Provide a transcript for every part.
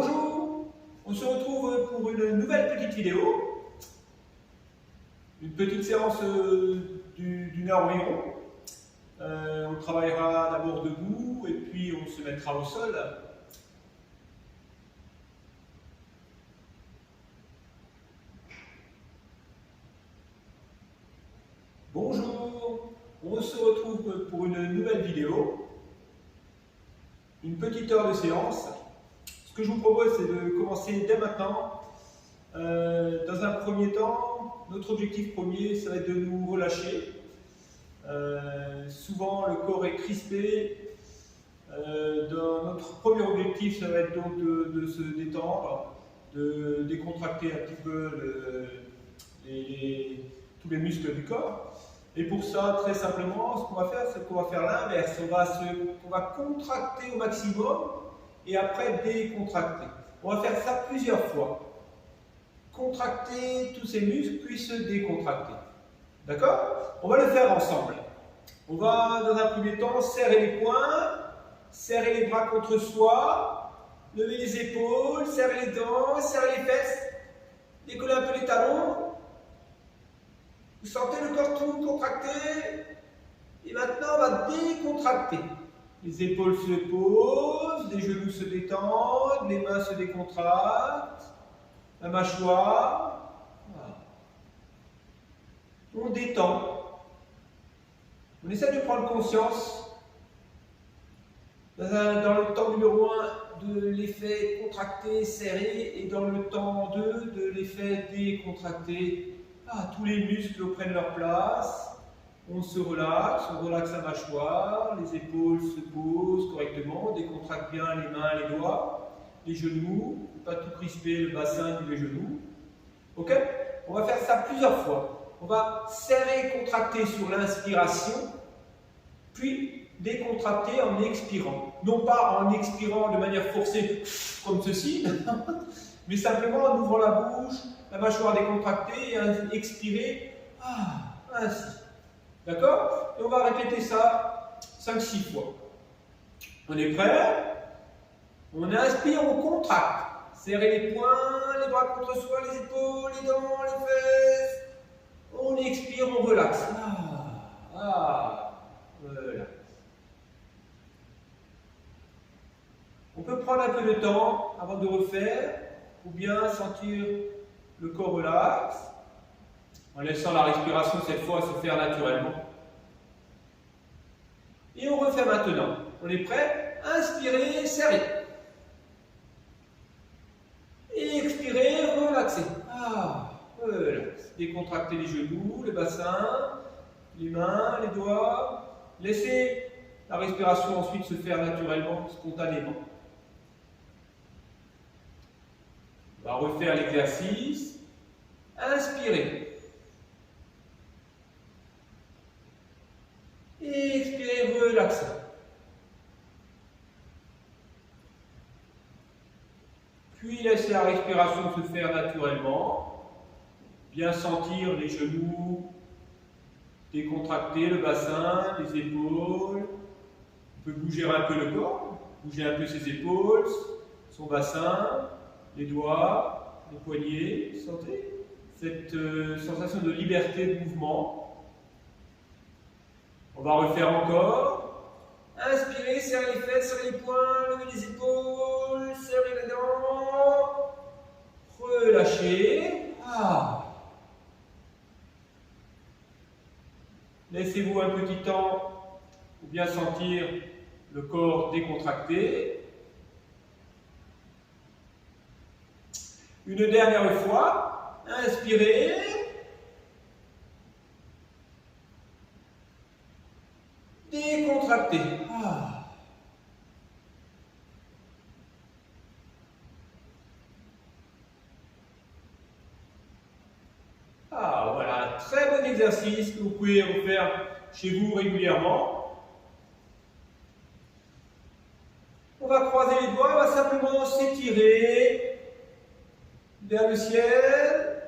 Bonjour, on se retrouve pour une nouvelle petite vidéo, une petite séance d'une heure environ. On travaillera d'abord debout et puis on se mettra au sol. Bonjour, on se retrouve pour une nouvelle vidéo, une petite heure de séance. Ce que je vous propose, c'est de commencer dès maintenant. Dans un premier temps, notre objectif premier, ça va être de nous relâcher. Souvent, le corps est crispé. Notre premier objectif, ça va être donc de se détendre, de décontracter un petit peu tous les muscles du corps. Et pour ça, très simplement, ce qu'on va faire, c'est qu'on va faire l'inverse. On va contracter au maximum et après décontracter. On va faire ça plusieurs fois. Contracter tous ces muscles, puis se décontracter. D'accord? On va le faire ensemble. On va, dans un premier temps, serrer les poings, serrer les bras contre soi, lever les épaules, serrer les dents, serrer les fesses, décoller un peu les talons. Vous sentez le corps tout contracté? Et maintenant, on va décontracter. Les épaules se posent, les genoux se détendent, les mains se décontractent, la mâchoire. Voilà. On détend. On essaie de prendre conscience, dans le temps numéro 1, de l'effet contracté, serré, et dans le temps 2, de l'effet décontracté. Tous les muscles prennent leur place. On se relaxe, on relaxe la mâchoire, les épaules se posent correctement, on décontracte bien les mains, les doigts, les genoux, pas tout crisper le bassin ni les genoux. Ok? On va faire ça plusieurs fois. On va serrer, contracter sur l'inspiration, puis décontracter en expirant. Non pas en expirant de manière forcée, comme ceci, mais simplement en ouvrant la bouche, la mâchoire décontractée et expirer, ainsi. D'accord? Et on va répéter ça 5-6 fois. On est prêt? On inspire, on contracte. Serrer les poings, les bras contre soi, les épaules, les dents, les fesses. On expire, on relaxe. Voilà. On peut prendre un peu de temps avant de refaire pour bien sentir le corps relax, en laissant la respiration cette fois se faire naturellement. Et on refait maintenant. On est prêt? Inspirez, serrez. Et expirez, relaxez. Relax. Décontractez les genoux, le bassin, les mains, les doigts. Laissez la respiration ensuite se faire naturellement, spontanément. On va refaire l'exercice. Inspirez. Et expirez, relaxez. Puis laissez la respiration se faire naturellement. Bien sentir les genoux, décontracter le bassin, les épaules. On peut bouger un peu le corps, bouger un peu ses épaules, son bassin, les doigts, les poignets. Sentez cette sensation de liberté de mouvement. On va refaire encore. Inspirez, serrez les fesses, serrez les poings, levez les épaules, serrez les dents. Relâchez. Laissez-vous un petit temps pour bien sentir le corps décontracté. Une dernière fois. Inspirez. Décontractez. Voilà, très bon exercice que vous pouvez refaire chez vous régulièrement. On va croiser les doigts, on va simplement s'étirer vers le ciel,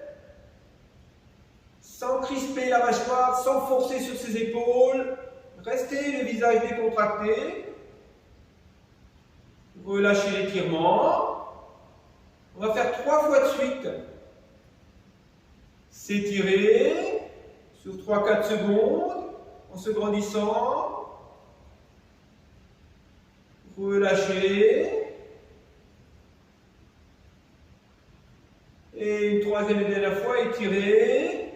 sans crisper la mâchoire, sans forcer sur ses épaules. Restez le visage décontracté. Relâchez l'étirement. On va faire 3 fois de suite. S'étirer sur 3-4 secondes en se grandissant. Relâcher. Et une troisième et dernière fois, étirer.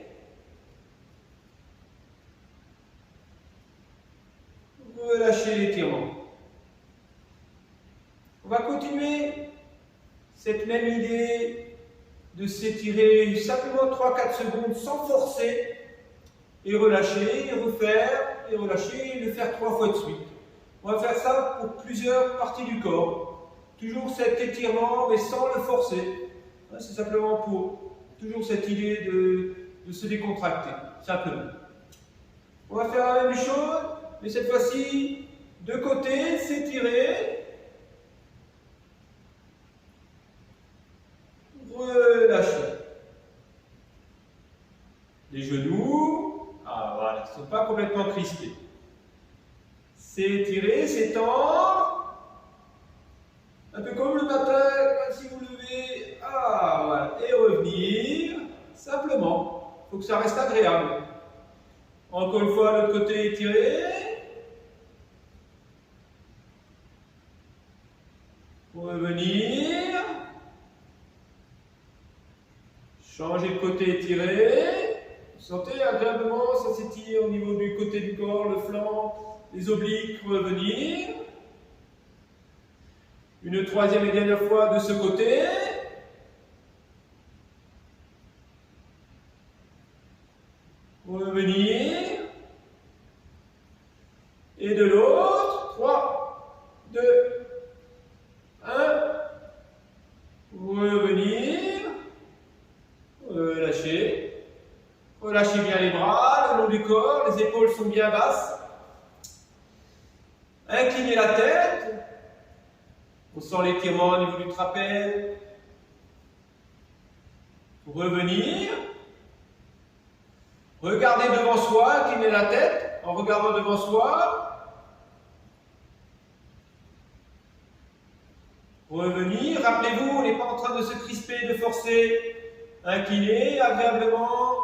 Relâcher l'étirement. On va continuer cette même idée de s'étirer simplement 3-4 secondes sans forcer et relâcher, et refaire, et relâcher, et le faire 3 fois de suite. On va faire ça pour plusieurs parties du corps. Toujours cet étirement, mais sans le forcer. C'est simplement pour toujours cette idée de se décontracter, simplement. On va faire la même chose, mais cette fois-ci, de côté, s'étirer. Relâcher. Les genoux, voilà, ils ne sont pas complètement crispés. S'étirer, s'étendre. Un peu comme le matin, si vous levez, voilà, et revenir, simplement. Il faut que ça reste agréable. Encore une fois, l'autre côté étiré. Revenir. Changer de côté étiré. Vous sentez agréablement, ça s'étire au niveau du côté du corps, le flanc, les obliques, revenir. Une troisième et dernière fois de ce côté. Revenir. Et de l'autre. 3, 2, 1. Revenir. Relâcher. Relâchez bien les bras, le long du corps, les épaules sont bien basses. Inclinez la tête. On sent l'étirement au niveau du trapèze. Revenir. Regardez devant soi, inclinez la tête en regardant devant soi. Revenir. Rappelez-vous, on n'est pas en train de se crisper, de forcer. Inclinez agréablement.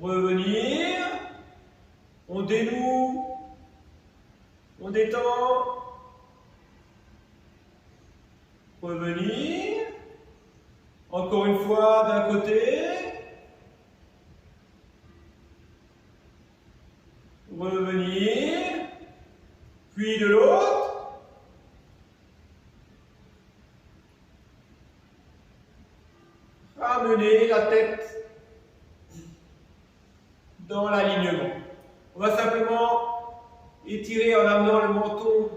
Revenir. On dénoue. On détend. Revenir. Encore une fois d'un côté. Revenir. Puis de l'autre. Ramener la tête dans l'alignement. On va simplement étirer en amenant le menton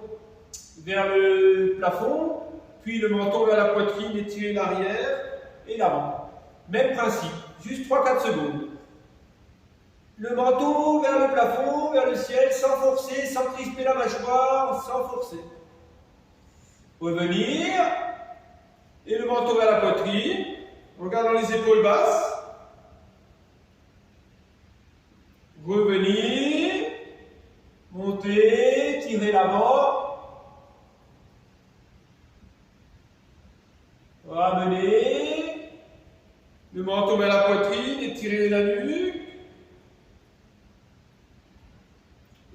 vers le plafond, puis le menton vers la poitrine, étirer l'arrière et l'avant. Même principe, juste 3-4 secondes. Le menton vers le plafond, vers le ciel, sans forcer, sans crisper la mâchoire, sans forcer. Revenir, et le menton vers la poitrine, en regardant les épaules basses. Revenir, monter, tirer l'avant. Ramener, le menton vers la poitrine, étirer la nuque.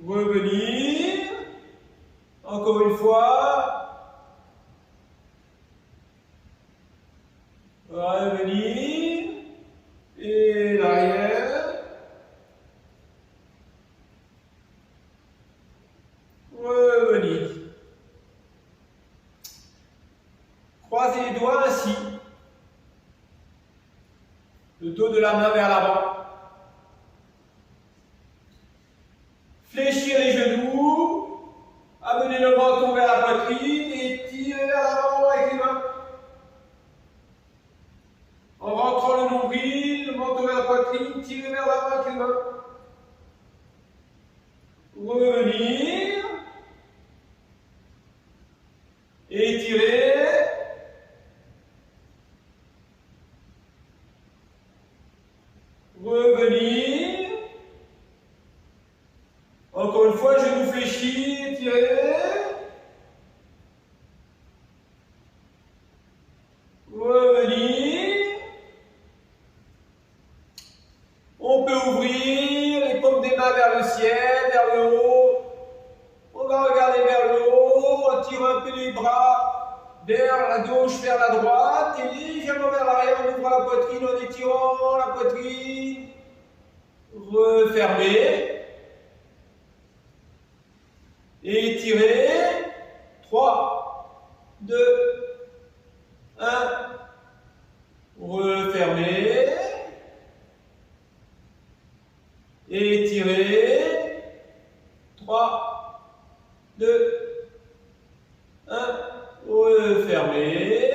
Revenir, encore une fois. Revenir, et l'arrière. Revenir. Croisez les doigts ainsi. Le dos de la main vers l'avant. Fléchir les genoux. Amener le menton vers la poitrine et tirer vers l'avant avec les mains. En rentrant le nombril, le menton vers la poitrine, tirer vers l'avant avec les mains. Revenir. Étirer. Revenir. Encore une fois, genou fléchi, étirer. ouvrir les paumes des mains vers le ciel, vers le haut. On va regarder vers le haut, on tire un peu les bras vers la gauche, vers la droite, et légèrement vers l'arrière, on ouvre la poitrine en étirant la poitrine. Refermer. Et étirer. 3, 2, 1. Refermer. Et étirer. 3, 2, 1. Refermer.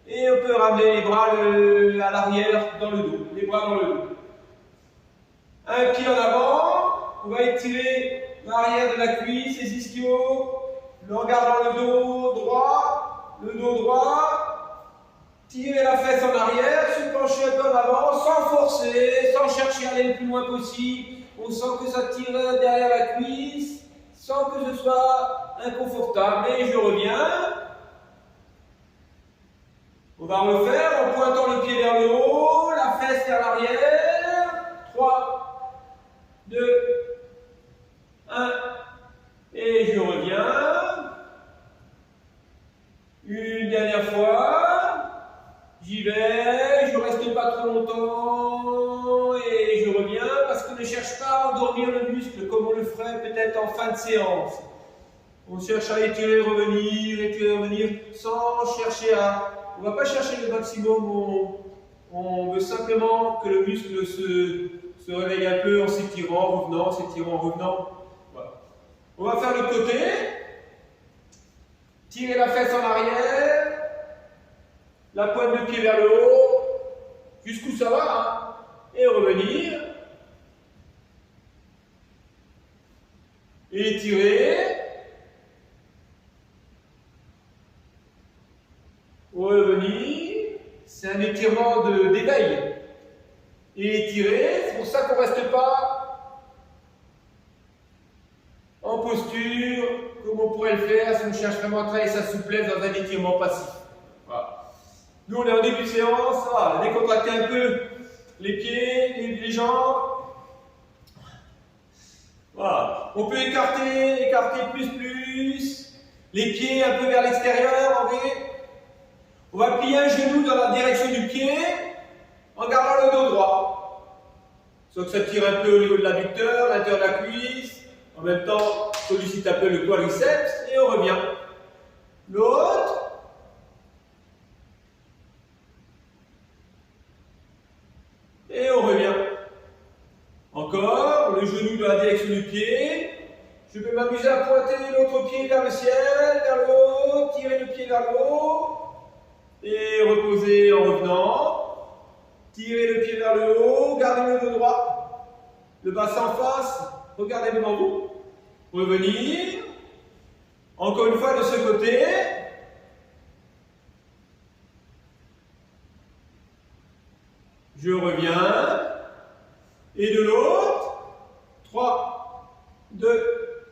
Et on peut ramener les bras à l'arrière dans le dos. Les bras dans le dos. Un pied en avant. On va étirer l'arrière de la cuisse, les ischios. En gardant le dos droit. Le dos droit. Tirer la fesse en arrière. Se pencher un peu en avant sans forcer, sans chercher à aller le plus loin possible. On sent que ça tire derrière la cuisse, sans que ce soit inconfortable. Et je reviens. On va refaire en pointant le pied vers le haut, la fesse vers l'arrière. 3, 2, 1. Et je reviens. Une dernière fois. J'y vais, je ne reste pas trop longtemps et je reviens parce qu'on ne cherche pas à endormir le muscle comme on le ferait peut-être en fin de séance. On cherche à étirer, revenir sans chercher à... On ne va pas chercher le maximum, on veut simplement que le muscle se réveille un peu en s'étirant, revenant. Voilà. On va faire le côté. Tirer la fesse en arrière. La pointe de pied vers le haut, jusqu'où ça va, hein, et revenir. Et étirer. Revenir. C'est un étirement d'éveil. Et étirer, c'est pour ça qu'on ne reste pas en posture, comme on pourrait le faire si on cherche vraiment à travailler sa souplesse dans un étirement passif. Voilà. Nous, on est en début de séance, ça va, décontracter un peu les pieds, les jambes. Voilà. On peut écarter plus. Les pieds un peu vers l'extérieur, on va plier un genou dans la direction du pied en gardant le dos droit. Sauf que ça tire un peu au niveau de l'adducteur, l'intérieur de la cuisse. En même temps, sollicite un peu le quadriceps et on revient. L'autre. Et on revient. Encore, le genou dans la direction du pied. Je peux m'amuser à pointer l'autre pied vers le ciel, vers le haut, tirer le pied vers le haut. Et reposer en revenant. Tirer le pied vers le haut, gardez le dos droit. Le bassin en face, regardez devant vous. Revenir. Encore une fois de ce côté. Je reviens. Et de l'autre. 3, 2,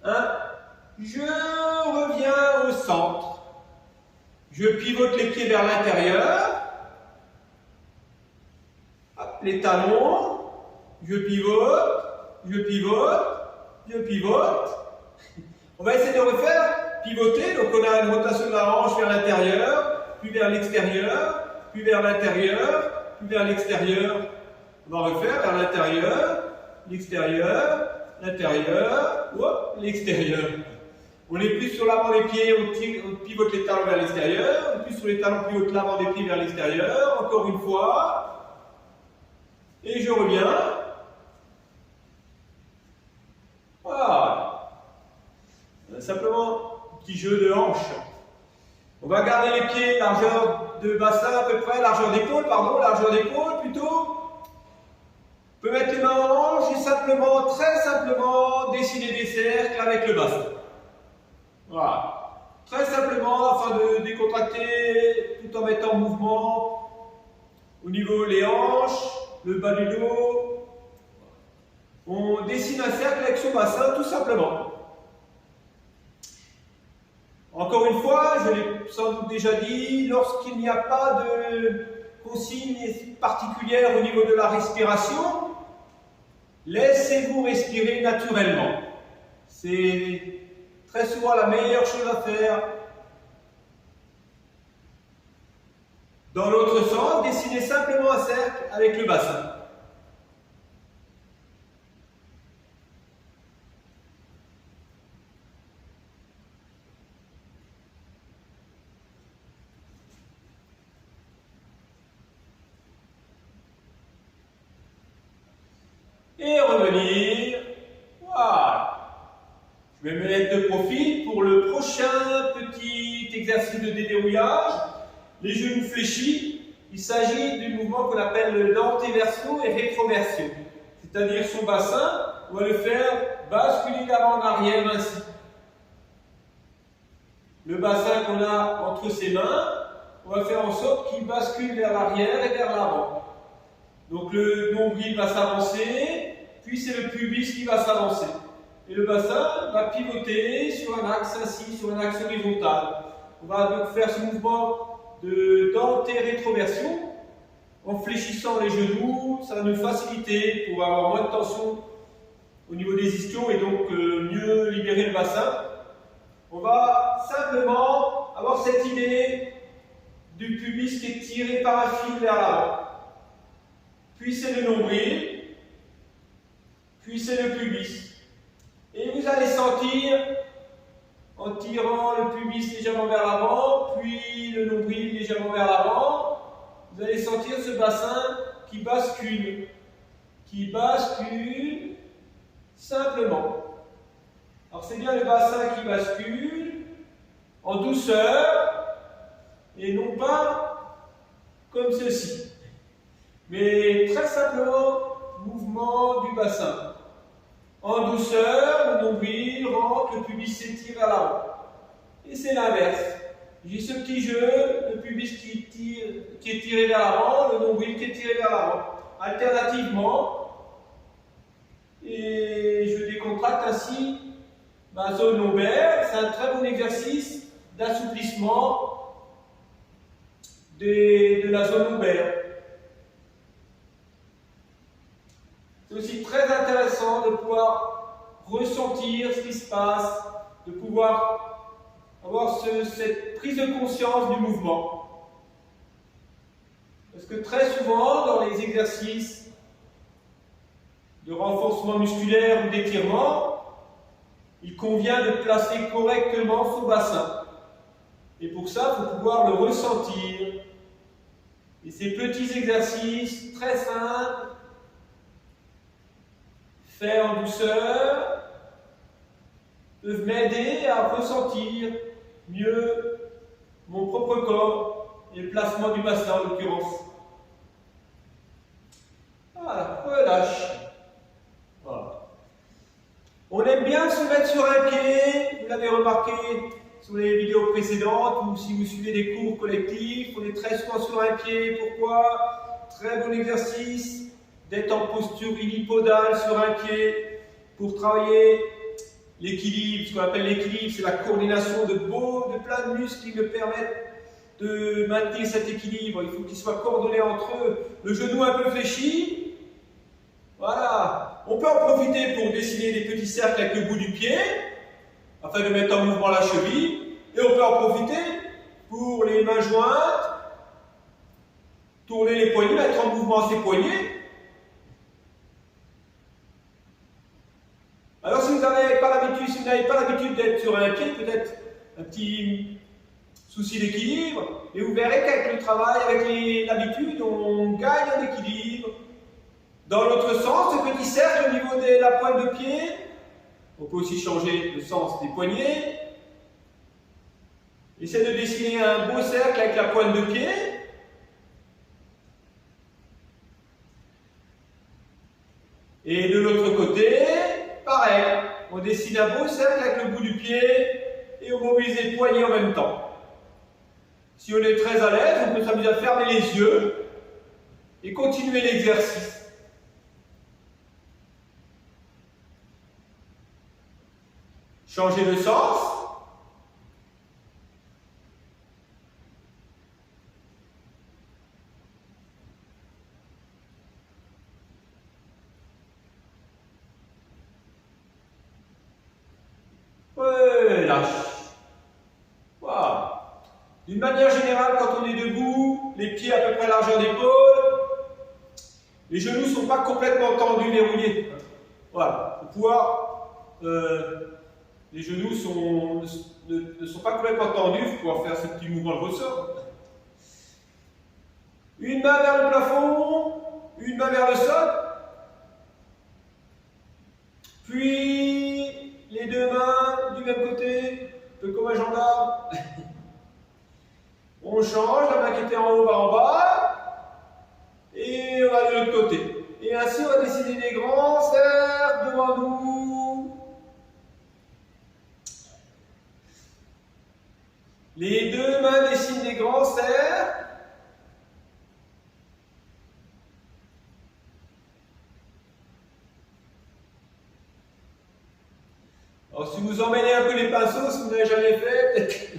1. Je reviens au centre. Je pivote les pieds vers l'intérieur. Les talons. Je pivote. On va essayer de refaire pivoter. Donc on a une rotation de la hanche vers l'intérieur, puis vers l'extérieur, puis vers l'intérieur, puis vers l'extérieur. On va refaire vers l'intérieur, l'extérieur, l'intérieur, l'extérieur. On est plus sur l'avant des pieds, on pivote les talons vers l'extérieur. On est plus sur les talons, on pivote l'avant des pieds vers l'extérieur. Encore une fois. Et je reviens. Voilà. Simplement, petit jeu de hanche. On va garder les pieds, largeur de bassin à peu près, largeur d'épaule plutôt. On peut mettre les mains en hanche et simplement, très simplement, dessiner des cercles avec le bassin. Voilà. Très simplement, afin de décontracter tout en mettant en mouvement au niveau des hanches, le bas du dos. On dessine un cercle avec son bassin, tout simplement. Encore une fois, je l'ai sans doute déjà dit, lorsqu'il n'y a pas consigne particulière au niveau de la respiration. Laissez-vous respirer naturellement. C'est très souvent la meilleure chose à faire. Dans l'autre sens, dessinez simplement un cercle avec le bassin. Et revenir. Voilà. Je vais me mettre de profil pour le prochain petit exercice de déverrouillage. Les genoux fléchis. Il s'agit du mouvement qu'on appelle le dentéversion et rétroversion. C'est-à-dire son bassin, on va le faire basculer d'avant en arrière ainsi. Le bassin qu'on a entre ses mains, on va faire en sorte qu'il bascule vers l'arrière et vers l'avant. Donc le nombril va s'avancer, puis c'est le pubis qui va s'avancer. Et le bassin va pivoter sur un axe ainsi, sur un axe horizontal. On va donc faire ce mouvement de denté-rétroversion en fléchissant les genoux. Ça va nous faciliter pour avoir moins de tension au niveau des ischios et donc mieux libérer le bassin. On va simplement avoir cette idée du pubis qui est tiré par un fil vers l'avant. Puis c'est le nombril, puis c'est le pubis. Et vous allez sentir, en tirant le pubis légèrement vers l'avant, puis le nombril légèrement vers l'avant, vous allez sentir ce bassin qui bascule simplement. Alors c'est bien le bassin qui bascule en douceur et non pas comme ceci. Mais très simplement, mouvement du bassin. En douceur, le nombril rentre, le pubis s'étire vers l'avant. Et c'est l'inverse. J'ai ce petit jeu, le pubis qui est tiré vers l'avant, le nombril qui est tiré vers l'avant. Alternativement, et je décontracte ainsi ma zone lombaire. C'est un très bon exercice d'assouplissement de la zone lombaire. C'est aussi très intéressant de pouvoir ressentir ce qui se passe, de pouvoir avoir cette prise de conscience du mouvement. Parce que très souvent, dans les exercices de renforcement musculaire ou d'étirement, il convient de placer correctement son bassin. Et pour ça, il faut pouvoir le ressentir. Et ces petits exercices très simples, faits en douceur, peuvent m'aider à ressentir mieux mon propre corps et le placement du bassin en l'occurrence. Voilà, relâche. Voilà. On aime bien se mettre sur un pied, vous l'avez remarqué sur les vidéos précédentes ou si vous suivez des cours collectifs, on est très souvent sur un pied. Pourquoi? Très bon exercice d'être en posture unipodale sur un pied pour travailler l'équilibre. Ce qu'on appelle l'équilibre, c'est la coordination de plein de muscles qui me permettent de maintenir cet équilibre. Il faut qu'ils soient coordonnés entre eux. Le genou un peu fléchi. Voilà. On peut en profiter pour dessiner des petits cercles avec le bout du pied, afin de mettre en mouvement la cheville. Et on peut en profiter pour les mains jointes, tourner les poignets, mettre en mouvement ses poignets. Alors si vous n'avez pas l'habitude d'être sur un pied, peut-être un petit souci d'équilibre, et vous verrez qu'avec le travail, avec l'habitude, on gagne en équilibre. Dans l'autre sens, ce petit cercle au niveau de la pointe de pied, on peut aussi changer le sens des poignets. Essayez de dessiner un beau cercle avec la pointe de pied. Et de l'autre côté, pareil, on dessine un beau cercle avec le bout du pied et on mobilise les poignets en même temps. Si on est très à l'aise, on peut s'amuser à fermer les yeux et continuer l'exercice. Changer de sens. relâche. Voilà. D'une manière générale, quand on est debout, les pieds à peu près largeur d'épaule, les genoux ne sont pas complètement tendus, verrouillés. Voilà. Pour pouvoir, les genoux ne sont pas complètement tendus, il faut pouvoir faire ce petit mouvement de ressort. Une main vers le plafond, une main vers le sol. Puis les deux mains du même côté, un peu comme un gendarme. On change, la main qui était en haut va en bas. Et on va de l'autre côté. Et ainsi on va dessiner des grands cercles devant nous. Les deux mains dessinent des grands cercles. Alors si vous emmêlez un peu les pinceaux, si vous n'avez jamais fait, peut-être que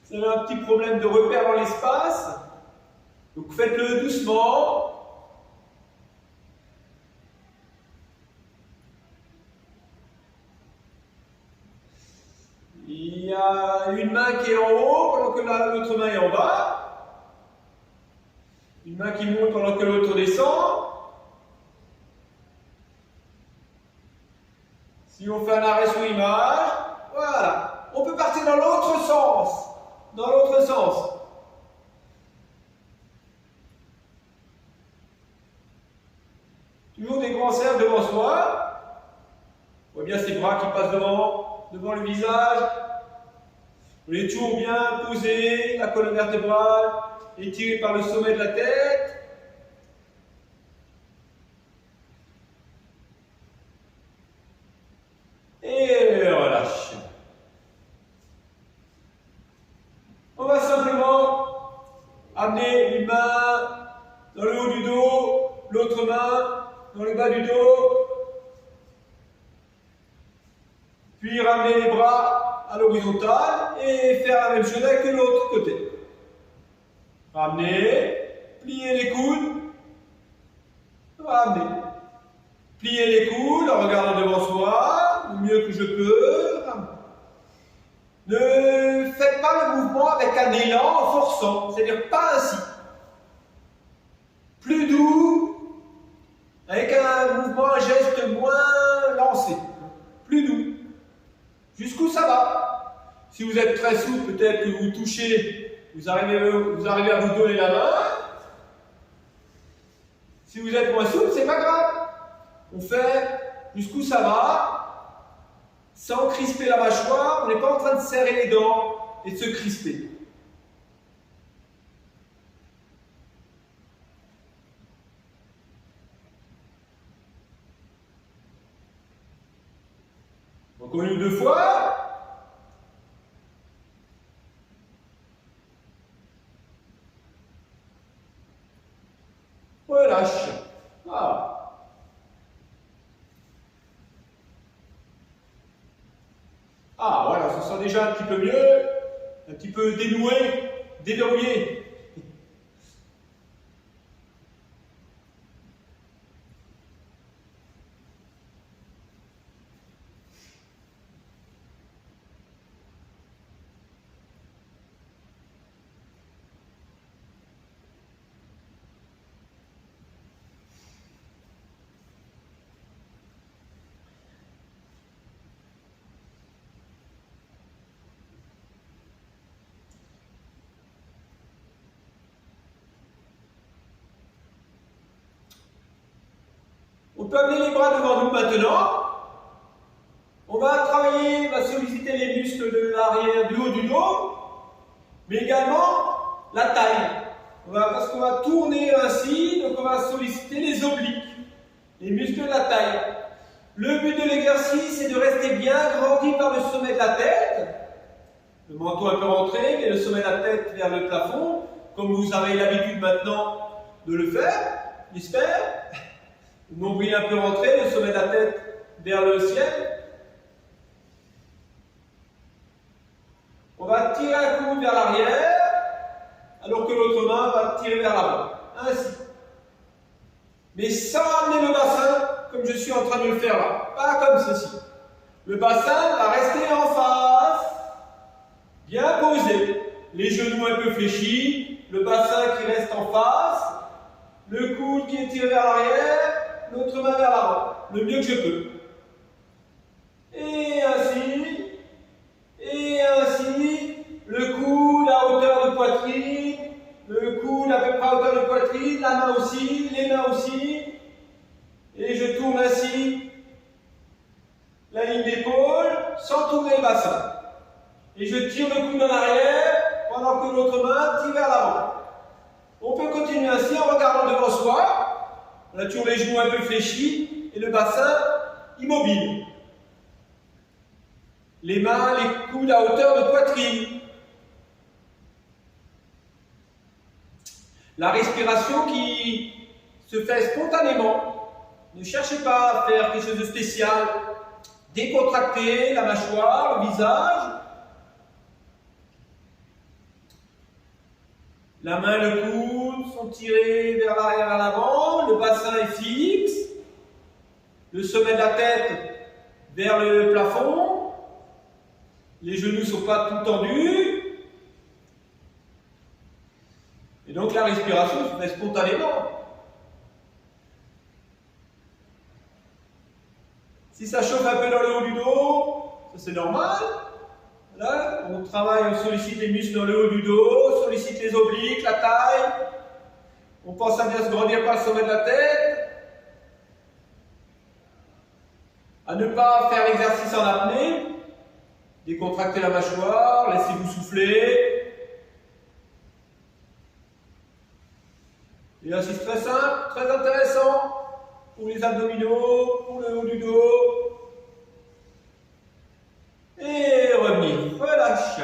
vous avez un petit problème de repère dans l'espace. Donc faites-le doucement. Il y a une main qui est en haut pendant que l'autre main est en bas. Une main qui monte pendant que l'autre descend. Si on fait un arrêt sur image, voilà. On peut partir dans l'autre sens. Dans l'autre sens. Toujours des grands cercles devant soi. On voit bien ses bras qui passent devant le visage. On est toujours bien posé, la colonne vertébrale étirée par le sommet de la tête. Et relâche. On va simplement amener une main dans le haut du dos, l'autre main dans le bas du dos, puis ramener les bras à l'horizontale et faire la même chose avec l'autre côté. Ramener, plier les coudes, ramener. Plier les coudes en regardant devant soi, le mieux que je peux. Ne faites pas le mouvement avec un élan en forçant, c'est-à-dire pas ainsi. Plus doux, avec un mouvement, un geste moins lancé. Plus doux. Jusqu'où ça va. Si vous êtes très souple, peut-être que vous touchez, vous arrivez à vous donner la main. Si vous êtes moins souple, c'est pas grave. On fait jusqu'où ça va, sans crisper la mâchoire, on n'est pas en train de serrer les dents et de se crisper. Encore une ou deux fois. Relâche. Voilà. Ah, voilà, ça sent déjà un petit peu mieux, un petit peu dénoué, déverrouillé. On peut amener les bras devant nous maintenant. On va travailler, on va solliciter les muscles de l'arrière, du haut du dos, mais également la taille. Parce qu'on va tourner ainsi, donc on va solliciter les obliques, les muscles de la taille. Le but de l'exercice est de rester bien grandi par le sommet de la tête. Le menton un peu rentré, mais le sommet de la tête vers le plafond, comme vous avez l'habitude maintenant de le faire, j'espère. Le nombril un peu rentré, le sommet de la tête vers le ciel. On va tirer un coude vers l'arrière, alors que l'autre main va tirer vers l'avant. Ainsi. Mais sans amener le bassin, comme je suis en train de le faire là. Pas comme ceci. Le bassin va rester en face, bien posé. Les genoux un peu fléchis, le bassin qui reste en face, le coude qui est tiré vers l'arrière, l'autre main vers l'avant, le mieux que je peux. Et ainsi, le coude à hauteur de poitrine, le coude à peu près à hauteur de poitrine, la main aussi, les mains aussi. Et je tourne ainsi la ligne d'épaule sans tourner le bassin. Et je tire le coude en arrière pendant que l'autre main tire vers l'avant. On peut continuer ainsi en regardant devant soi. On a toujours les genoux un peu fléchis et le bassin immobile. Les mains, les coudes à hauteur de poitrine. La respiration qui se fait spontanément. Ne cherchez pas à faire quelque chose de spécial. Décontractez la mâchoire, le visage. La main, le coude sont tirés vers l'arrière, vers l'avant. Le bassin est fixe. Le sommet de la tête vers le plafond. Les genoux ne sont pas tout tendus. Et donc la respiration se fait spontanément. Si ça chauffe un peu dans le haut du dos, ça c'est normal. Là, on travaille, on sollicite les muscles dans le haut du dos, on sollicite les obliques, la taille. On pense à bien se grandir par le sommet de la tête. À ne pas faire l'exercice en apnée. Décontractez la mâchoire, laissez-vous souffler. Exercice très simple, très intéressant pour les abdominaux, pour le haut du dos. Et revenir, relâche.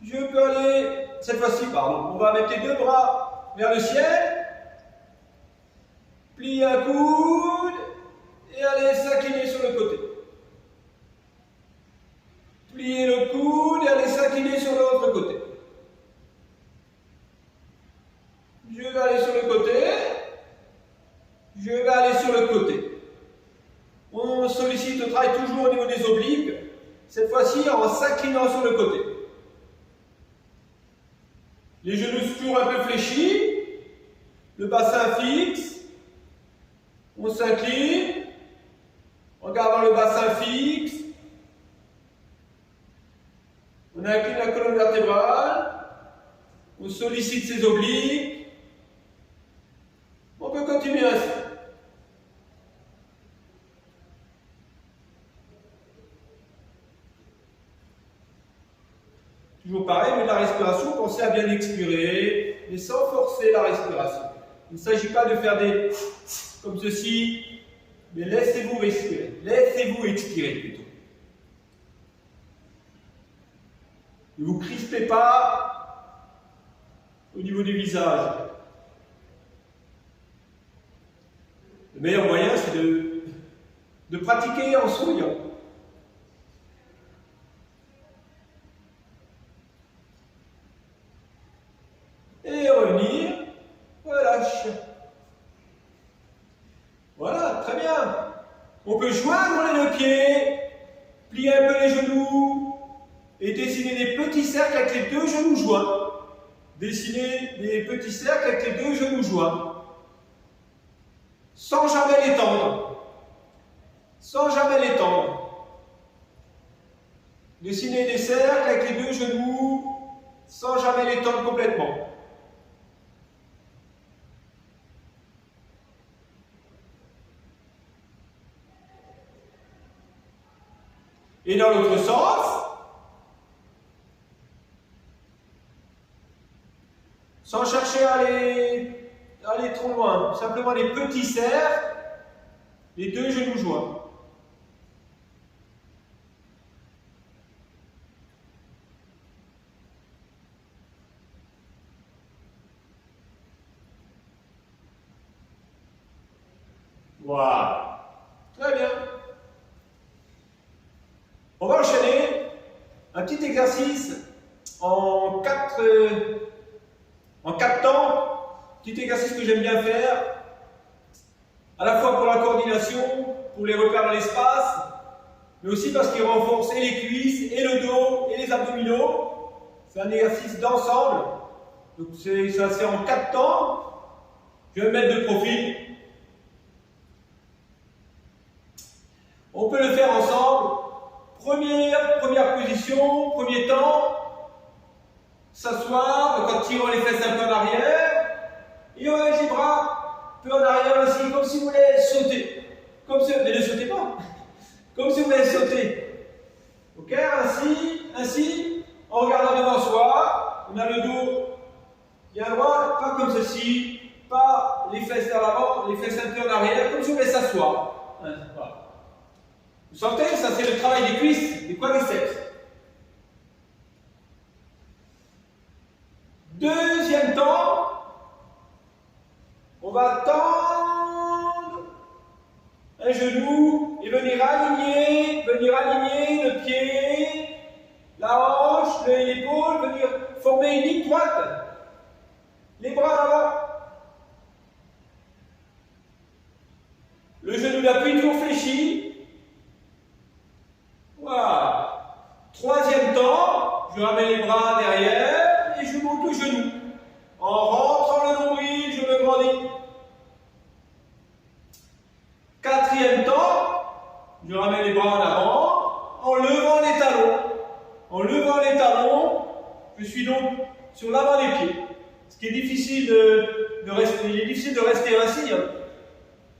Je peux aller, cette fois-ci, pardon, on va mettre les deux bras vers le ciel, plier un coude et aller s'incliner sur le côté. Plier le coude et aller s'incliner sur l'autre côté. Je vais aller sur le côté, je vais aller sur le côté. On sollicite le travail toujours au niveau des obliques, cette fois-ci en s'inclinant sur le côté. Les genoux toujours un peu fléchis, le bassin fixe, on s'incline, en gardant le bassin fixe, on incline la colonne vertébrale, on sollicite ses obliques, on peut continuer ainsi. Toujours pareil, mais la respiration, pensez à bien expirer, mais sans forcer la respiration. Il ne s'agit pas de faire des comme ceci, mais laissez-vous respirer, laissez-vous expirer plutôt. Ne vous crispez pas au niveau du visage. Le meilleur moyen, c'est de pratiquer en souriant. Et revenir, relâche. Voilà, très bien. On peut joindre les deux pieds, plier un peu les genoux et dessiner des petits cercles avec les deux genoux joints. Dessiner des petits cercles avec les deux genoux joints. Sans jamais les tendre. Sans jamais les tendre. Dessiner des cercles avec les deux genoux sans jamais les tendre complètement. Et dans l'autre sens, sans chercher à aller trop loin, simplement des petits cercles, les deux genoux joints. Voilà. Très bien. On va enchaîner un petit exercice en quatre temps. Petit exercice que j'aime bien faire. à la fois pour la coordination, pour les repères dans l'espace, mais aussi parce qu'il renforce et les cuisses, et le dos, et les abdominaux. C'est un exercice d'ensemble. Donc ça se fait en 4 temps. Je vais me mettre de profil. On peut le faire ensemble. Première position, premier temps. S'asseoir, donc en tirant les fesses un peu en arrière. Et on met les bras un peu en arrière aussi, comme si vous voulez sauter. Comme si, mais ne sautez pas. Comme si vous voulez sauter. Ok, ainsi, en regardant devant soi, on a le dos bien droit, pas comme ceci, pas les fesses vers l'avant, les fesses un peu en arrière, comme si vous voulez s'asseoir. Voilà. Vous sentez, ça c'est le travail des cuisses, des quadriceps. Deuxième temps, on va tendre un genou et venir aligner le pied, la hanche, l'épaule, venir former une ligne droite. Les bras avant. Le genou d'appui toujours fléchi. Voilà. Troisième temps, je ramène les bras derrière et je monte le genou. En rentrant le nombril, je me grandis. Quatrième temps, je ramène les bras en avant en levant les talons. En levant les talons, je suis donc sur l'avant des pieds. Ce qui est difficile de rester, il est difficile de rester ainsi.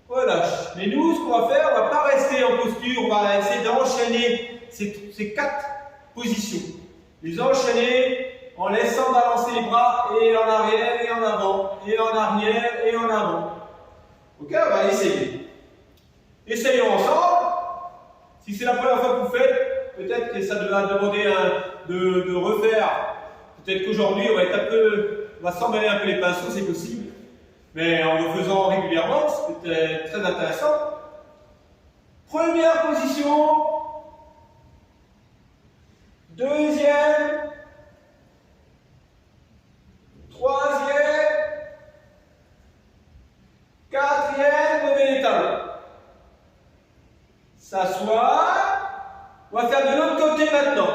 Relâche. Mais nous, ce qu'on va faire, on ne va pas rester en posture, on va essayer d'enchaîner ces 4 positions. Les enchaîner en laissant balancer les bras et en arrière et en avant, et en arrière et en avant. Ok, on va essayer. Essayons ensemble. Si c'est la première fois que vous faites, peut-être que ça va demander de refaire. Peut-être qu'aujourd'hui, on va s'emmêler un peu les pinceaux, c'est possible. Mais en le faisant régulièrement, c'est peut-être très intéressant. Première position. Deuxième. Troisième. Quatrième, levez les talons. S'asseoir. On va faire de l'autre côté maintenant.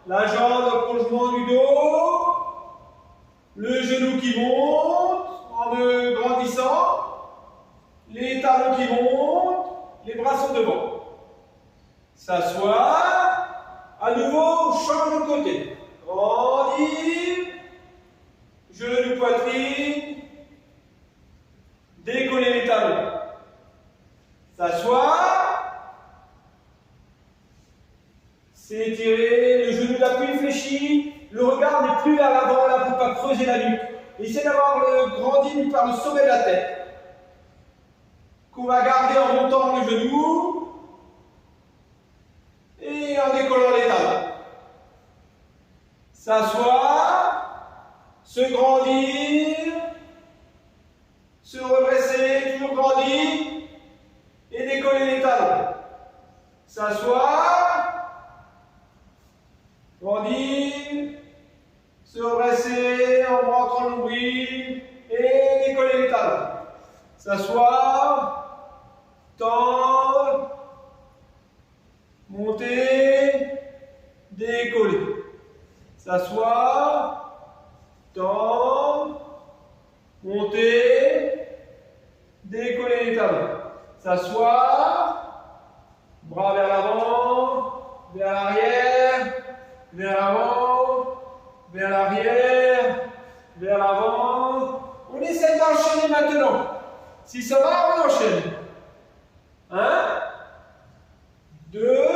La jambe au prolongement du dos. Le genou qui monte en me grandissant. Les talons qui montent. Les bras sont devant. S'asseoir. À nouveau, change de côté. Grandis. Genou, poitrine. Décoller les talons. S'asseoir. S'étirer, le genou d'appui fléchi. Le regard n'est plus vers l'avant là pour ne pas creuser la nuque. Essayez d'avoir le grandi par le sommet de la tête. Qu'on va garder en montant le genou. Et en décollant les talons. S'asseoir. Se grandir. Se redresser, toujours grandir. Et décoller les talons. S'asseoir. Grandir. Se redresser en rentrant le nombril. Et décoller les talons. S'asseoir. Tendre. Monter. Décoller. S'asseoir. Tendre. Monter. Décoller les talons. S'asseoir. Bras vers l'avant. Vers l'arrière. Vers l'avant. Vers l'arrière. Vers l'avant. On essaie d'enchaîner maintenant. Si ça va, on enchaîne. 1, 2,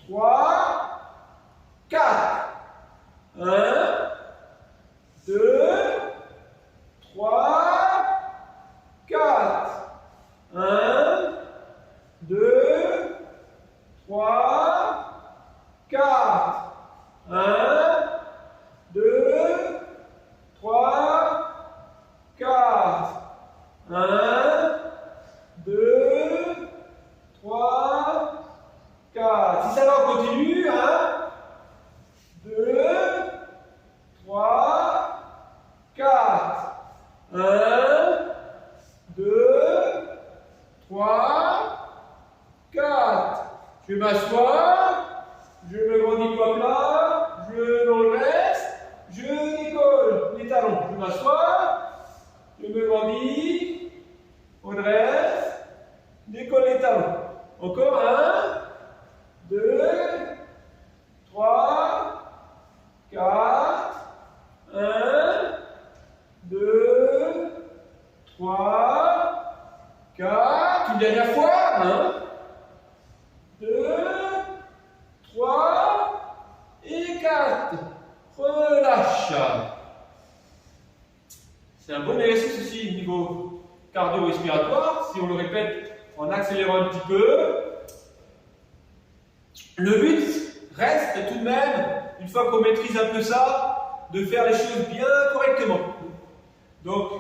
3, 4. 1, 2, 3, 4. 1, 2, 3, 4. 1, 2, 3, 4. 1, 2, 3, 4. Si ça va, on continue. 1, 2, 3, 4. 1, 2, Je m'assois, je me grandis doigt plat, je me redresse, je décolle les talons. Je m'assois, je me grandis, redresse, décolle les talons. Encore 1, 2, 3, 4, 1, 2, 3, 4, une dernière fois, 1, 2, 3 et 4. Relâche. C'est un bon exercice aussi niveau cardio-respiratoire, si on le répète en accélérant un petit peu. Le but reste tout de même, une fois qu'on maîtrise un peu ça, de faire les choses bien correctement. Donc,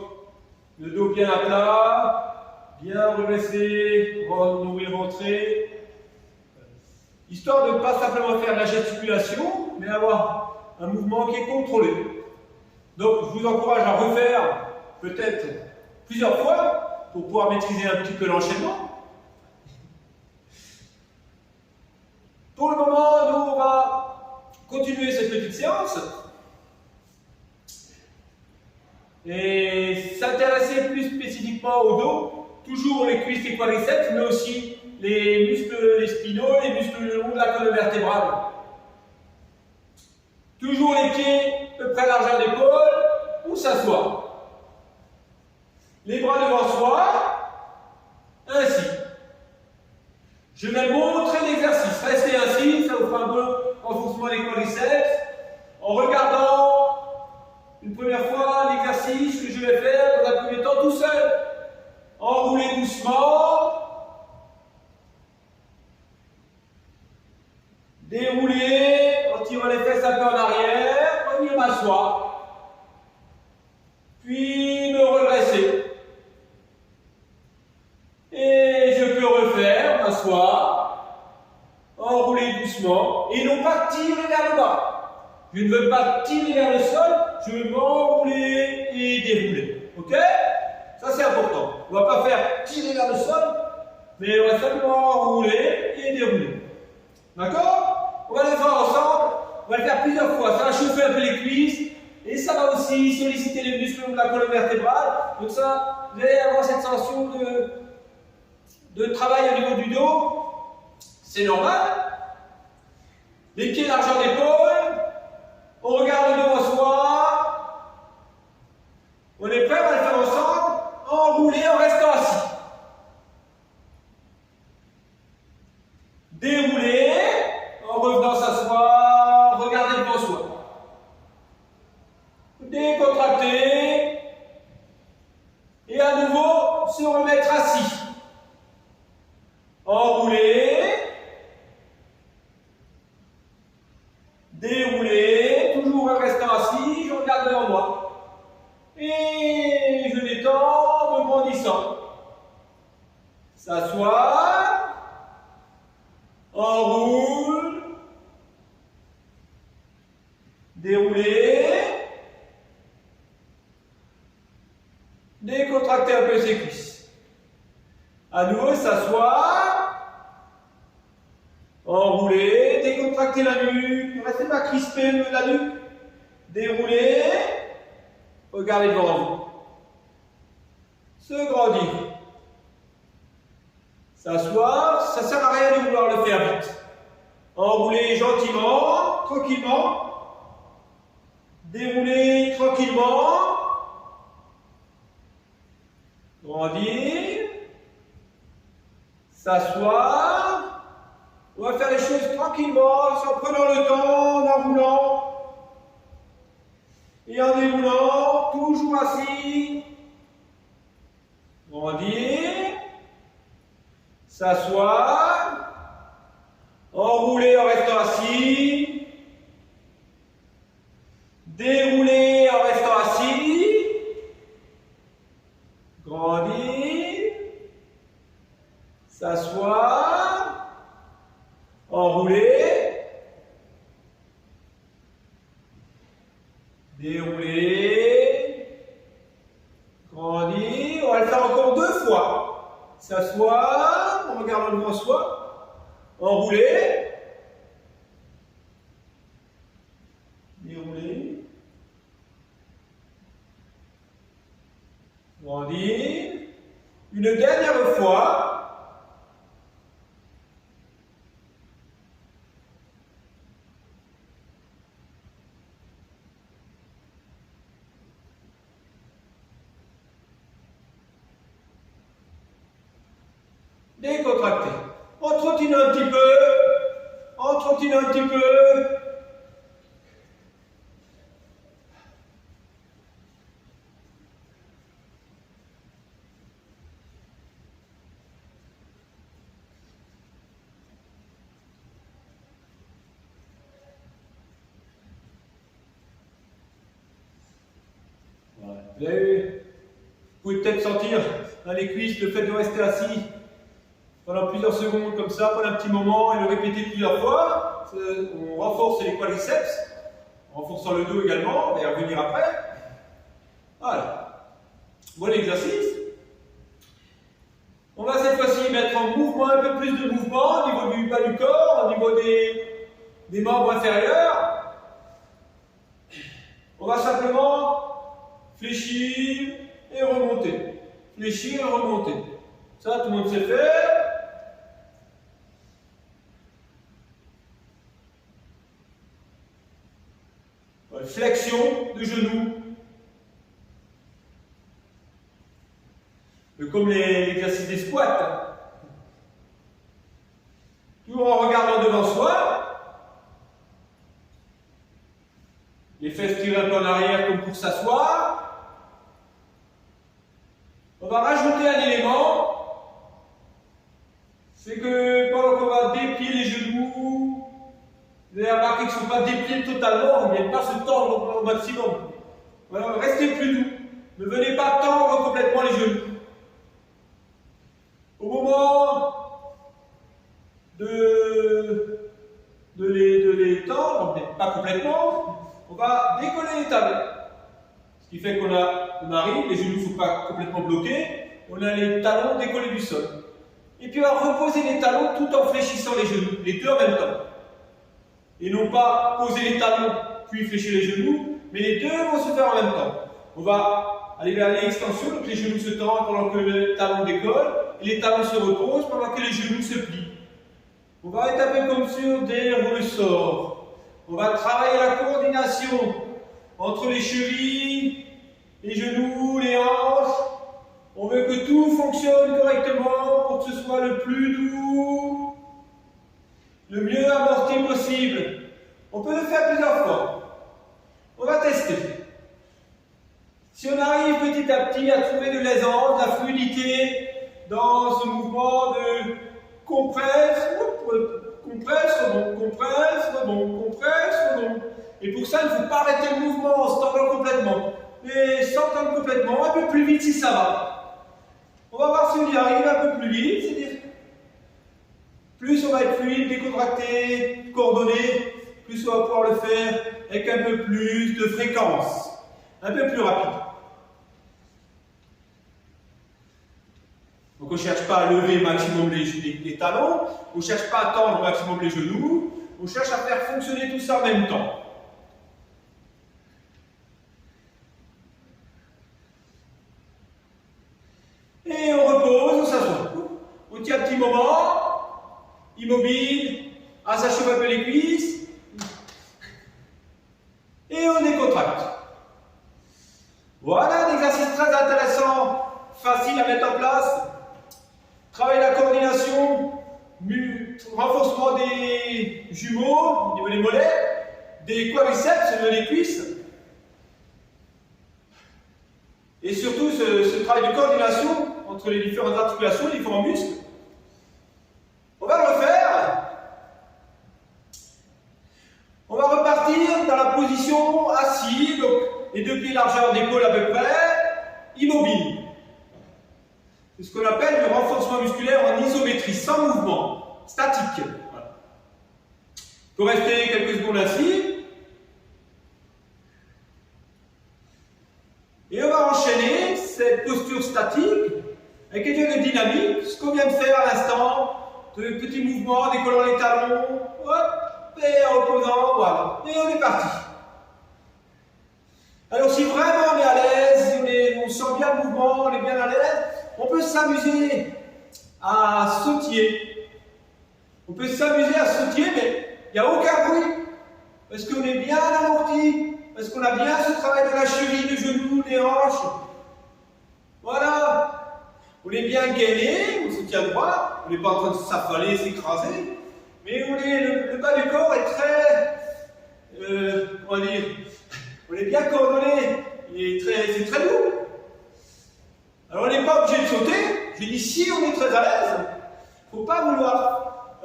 le dos bien à plat, bien redressé, nombril rentré, histoire de ne pas simplement faire de la gesticulation, mais avoir un mouvement qui est contrôlé. Donc, je vous encourage à refaire peut-être plusieurs fois pour pouvoir maîtriser un petit peu l'enchaînement. Pour le moment, nous, on va continuer cette petite séance et s'intéresser plus spécifiquement au dos, toujours les cuisses et quadriceps, mais aussi les muscles spinaux, les muscles le long de la colonne vertébrale. Toujours les pieds à peu près largeur d'épaule, on s'assoit. Les bras devant soi, ainsi. Je vais montrer l'exercice. Restez ainsi, ça vous fera un bon renforcement des quadriceps. En regardant une première fois l'exercice que je vais faire dans un premier temps tout seul. Enroulez doucement. Déroulez en tirant les fesses un peu en arrière. Revenir m'asseoir. Puis me redresser. Et je peux refaire, m'asseoir, enrouler doucement, et non pas tirer vers le bas. Je ne veux pas tirer vers le sol, je veux m'enrouler et dérouler. Ok? Ça c'est important. On ne va pas faire tirer vers le sol, mais on va simplement enrouler et dérouler. D'accord? On va le faire ensemble, on va le faire plusieurs fois. Ça va chauffer un peu les cuisses, et ça va aussi solliciter les muscles de la colonne vertébrale. Donc ça, vous allez avoir cette sensation de travail au niveau du dos, c'est normal. Les pieds largeur d'épaule, on regarde devant soi, on est prêt, on va le faire ensemble, enrouler en restant assis. Dérouler, en revenant s'asseoir, regarder devant soi. Décontracter, et à nouveau se remettre assis. Enrouler, dérouler, toujours en restant assis, je regarde devant moi. Et je détends, me grandissant. S'asseoir, enroule, dérouler, décontracter un peu ses cuisses. À nouveau, s'asseoir. Enrouler, décontracter la nuque, ne restez pas crispé la nuque, dérouler, regardez devant vous, se grandir, s'asseoir, ça ne sert à rien de vouloir le faire vite, enrouler gentiment, tranquillement, dérouler tranquillement, grandir, s'asseoir. On va faire les choses tranquillement, en prenant le temps, en enroulant et en déroulant, toujours assis. Grandir, s'asseoir, enrouler en restant assis, dérouler en restant assis, grandir, s'asseoir, enrouler, dérouler, grandir. On va le faire encore 2 fois. S'asseoir, en regardant devant soi, enrouler, dérouler, grandir, une dernière fois. Décontracter. On trottine un petit peu, on trottine un petit peu. Voilà. Vous pouvez peut-être sentir dans les cuisses le fait de rester assis pendant plusieurs secondes comme ça, pendant un petit moment, et le répéter plusieurs fois. On renforce les quadriceps, en renforçant le dos également, on va y revenir après. Voilà. Bon exercice. On va cette fois-ci mettre en mouvement, un peu plus de mouvement au niveau du bas du corps, au niveau des membres inférieurs. On va simplement fléchir et remonter. Fléchir et remonter. Ça, tout le monde sait faire. Flexion de genoux. Comme l'exercice des squats. Toujours en regardant devant soi. Les fesses tirées un peu en arrière comme pour s'asseoir. On va rajouter un élément. C'est que pendant qu'on va déplier les genoux, vous avez remarqué qu'ils ne sont pas dépliés totalement, ils ne viennent pas se tordre au maximum. Voilà, restez plus doux. Ne venez pas tendre complètement les genoux. Au moment de les tendre, mais pas complètement, on va décoller les talons. Ce qui fait qu'on arrive, les genoux ne sont pas complètement bloqués, on a les talons décollés du sol. Et puis on va reposer les talons tout en fléchissant les genoux, les deux en même temps. Et non pas poser les talons puis fléchir les genoux, mais les deux vont se faire en même temps. On va aller vers l'extension, donc les genoux se tendent pendant que le talon décolle, et les talons se reposent pendant que les genoux se plient. On va être un peu comme sur des ressorts. On va travailler la coordination entre les chevilles, les genoux, les hanches. On veut que tout fonctionne correctement pour que ce soit le plus doux, le mieux amorti possible. On peut le faire plusieurs fois. On va tester. Si on arrive petit à petit à trouver de l'aisance, de la fluidité dans ce mouvement de compresse, rebond. Et pour ça, il ne faut pas arrêter le mouvement en se tendant complètement. Mais sans tendre complètement, un peu plus vite si ça va. On va voir si on y arrive un peu plus vite, c'est-à-dire plus on va être fluide, décontracté, coordonné, plus on va pouvoir le faire avec un peu plus de fréquence, un peu plus rapide. Donc on ne cherche pas à lever au maximum les talons, on ne cherche pas à tendre au maximum les genoux, on cherche à faire fonctionner tout ça en même temps. Et on repose, on s'assoit. On tient un petit moment, immobile, à s'achever un peu les cuisses, et on décontracte. Voilà un exercice très intéressant, facile à mettre en place. Travailler la coordination, renforcement des jumeaux au niveau des mollets, des quadriceps au niveau des cuisses. Et surtout ce travail de coordination entre les différentes articulations, les différents muscles. On va le refaire. On va repartir dans la position assise, donc les deux pieds largeur d'épaule à peu près, immobile. C'est ce qu'on appelle le renforcement musculaire en isométrie, sans mouvement, statique. Voilà. Il faut rester quelques secondes assis. Et on va enchaîner cette posture statique avec quelque chose de dynamique, ce qu'on vient de faire à l'instant de petits mouvements, décollant les talons, hop, et en reposant, voilà. Et on est parti. Alors si vraiment on est à l'aise, on sent bien le mouvement, on est bien à l'aise, on peut s'amuser à sautiller. On peut s'amuser à sautiller, mais il n'y a aucun bruit. Parce qu'on est bien amorti, parce qu'on a bien ce travail de la cheville, le genou, les hanches. Voilà. On est bien gainé, on se tient droit, on n'est pas en train de s'affaler, s'écraser, mais le bas du corps est très, comment dire, on est bien coordonné, c'est très doux. Alors on n'est pas obligé de sauter, je dis si on est très à l'aise, il ne faut pas vouloir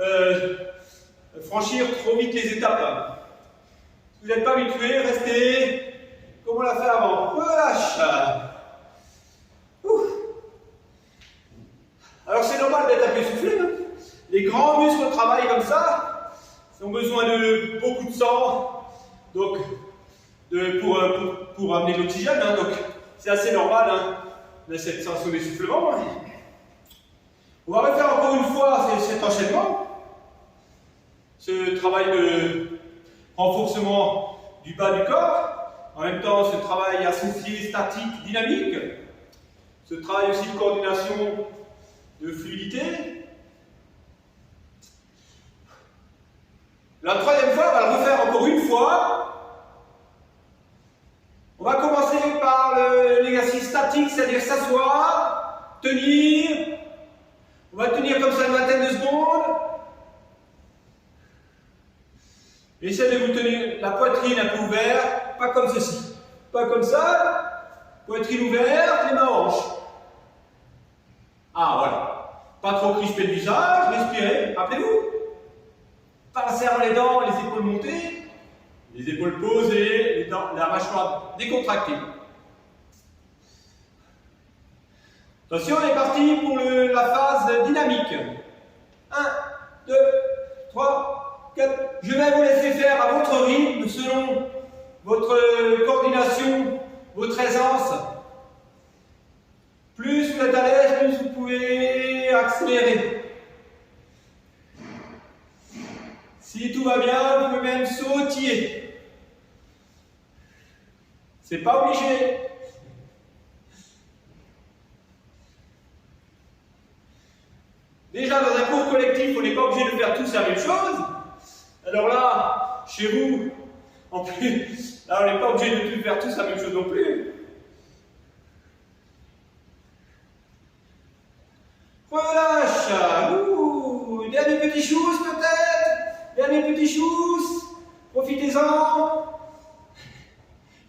franchir trop vite les étapes. Si vous n'êtes pas habitué, restez comme on l'a fait avant. Relâche. Alors c'est normal d'être un peu essoufflé. Hein. Les grands muscles travaillent comme ça. Ils ont besoin de beaucoup de sang donc, pour amener l'oxygène. Hein. Donc c'est assez normal. Hein. On a cette sensation d'essoufflement. Hein. On va refaire encore une fois cet enchaînement. Ce travail de renforcement du bas du corps. En même temps, ce travail associé statique dynamique. Ce travail aussi de coordination de fluidité. La troisième fois, on va le refaire encore une fois. On va commencer par l'exercice statique, c'est-à-dire s'asseoir, tenir. On va tenir comme ça une vingtaine de secondes. Essayez de vous tenir la poitrine un peu ouverte, pas comme ceci. Pas comme ça. Poitrine ouverte, les mains en hanches. Ah, voilà. Pas trop crisper le visage, respirez. Rappelez-vous. Pas en serrant les dents, les épaules montées, les épaules posées, les dents, la mâchoire décontractée. Attention, on est parti pour la phase dynamique. 1, 2, 3, 4. Je vais vous laisser faire à votre rythme, selon votre coordination, votre aisance. Plus vous êtes à l'aise, plus vous pouvez accélérer. Si tout va bien, vous pouvez même sautiller. C'est pas obligé. Déjà, dans un cours collectif, on n'est pas obligé de faire tous la même chose. Alors là, chez vous, en plus, là, on n'est pas obligé de faire tous la même chose non plus. Relâche. Ouh, dernier petit chousse peut-être. Dernier petit chousse. Profitez-en.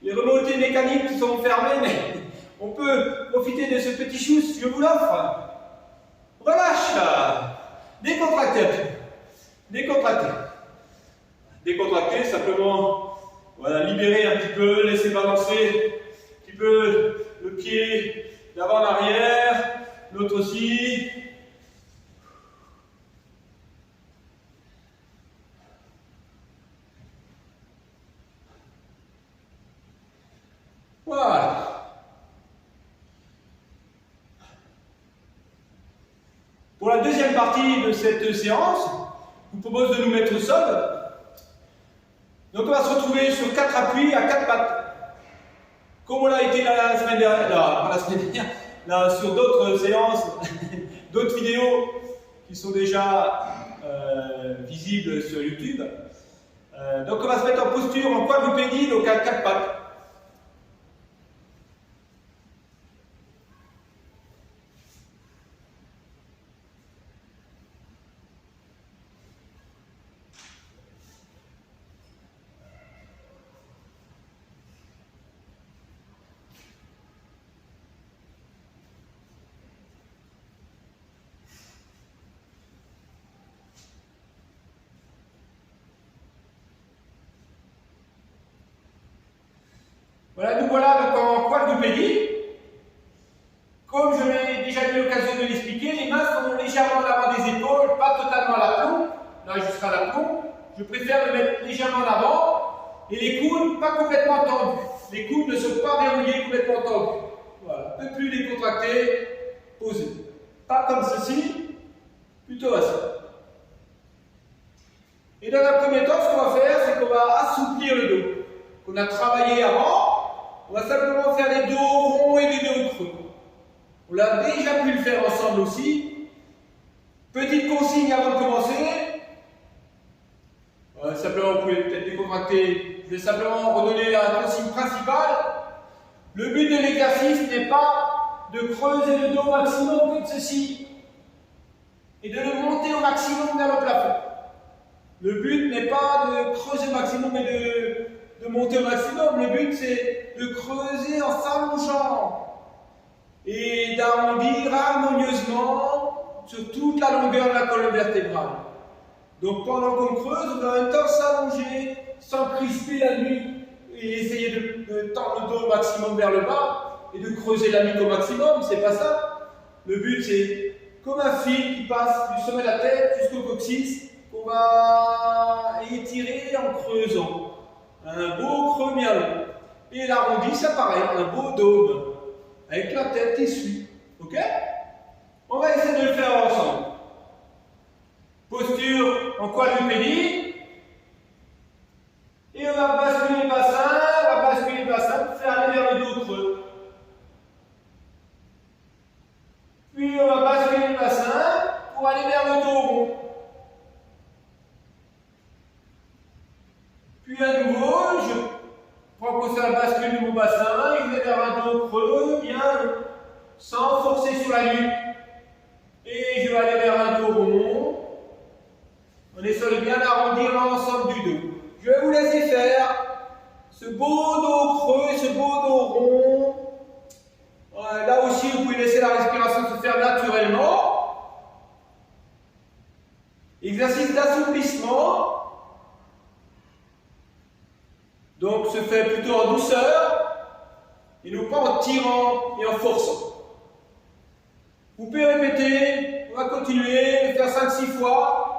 Les remontées mécaniques sont fermées, mais on peut profiter de ce petit chousse, je vous l'offre. Relâche. Décontractez. Décontractez. Décontractez, simplement, voilà, libérer un petit peu, laisser balancer un petit peu le pied d'avant en arrière, l'autre aussi. Voilà. Pour la deuxième partie de cette séance, je vous propose de nous mettre au sol. Donc on va se retrouver sur 4 appuis à 4 pattes. Comme on l'a été la semaine dernière, pas la semaine dernière, là, sur d'autres séances, d'autres vidéos qui sont déjà visibles sur YouTube. Donc on va se mettre en posture en quadrupédie, donc à 4 pattes. Voilà, nous voilà donc en quadrupédie. Comme je l'ai déjà eu l'occasion de l'expliquer, les mains sont légèrement en avant des épaules, pas totalement à l'aplomb, là jusqu'à l'aplomb. Je préfère le mettre légèrement en avant. Et les coudes pas complètement tendus. Les coudes ne sont pas verrouillés, complètement tendus. Voilà, un peu plus décontractés, posés. Pas comme ceci, plutôt à ça. Et dans un premier temps, ce qu'on va faire, c'est qu'on va assouplir le dos. Qu'on a travaillé avant, on va simplement faire des dos ronds et des dos creux. On l'a déjà pu le faire ensemble aussi. Petite consigne avant de commencer. Simplement, vous pouvez peut-être décontracter. Je vais simplement redonner la consigne principale. Le but de l'exercice n'est pas de creuser le dos au maximum comme ceci et de le monter au maximum vers le plafond. Le but n'est pas de creuser au maximum et de monter au maximum. Le but, c'est de creuser en s'allongeant et d'arrondir harmonieusement sur toute la longueur de la colonne vertébrale. Donc pendant qu'on creuse, on va en même temps s'allonger sans crisper la nuque et essayer de tendre le dos au maximum vers le bas et de creuser la nuque au maximum, c'est pas ça. Le but, c'est comme un fil qui passe du sommet de la tête jusqu'au coccyx, qu'on va étirer en creusant. Un beau creux bien long. Et l'arrondi, ça pareil, un beau dôme, avec la tête qui suit. Ok? On va essayer de le faire ensemble. Posture en quadrupédie. Et on va basculer le bassin pour faire aller vers le dos creux. Puis on va basculer le bassin pour aller vers le dos rond. Puis à nouveau, je prends comme ça la bascule de mon bassin, je vais vers un dos creux, bien sans forcer sur la nuque. Et je vais aller vers un dos rond. On essaie de bien arrondir l'ensemble du dos. Je vais vous laisser faire ce beau dos creux et ce beau dos rond. Là aussi, vous pouvez laisser la respiration se faire naturellement. Exercice d'assouplissement. Donc, se fait plutôt en douceur et non pas en tirant et en forçant. Vous pouvez répéter, on va continuer, de faire 5-6 fois.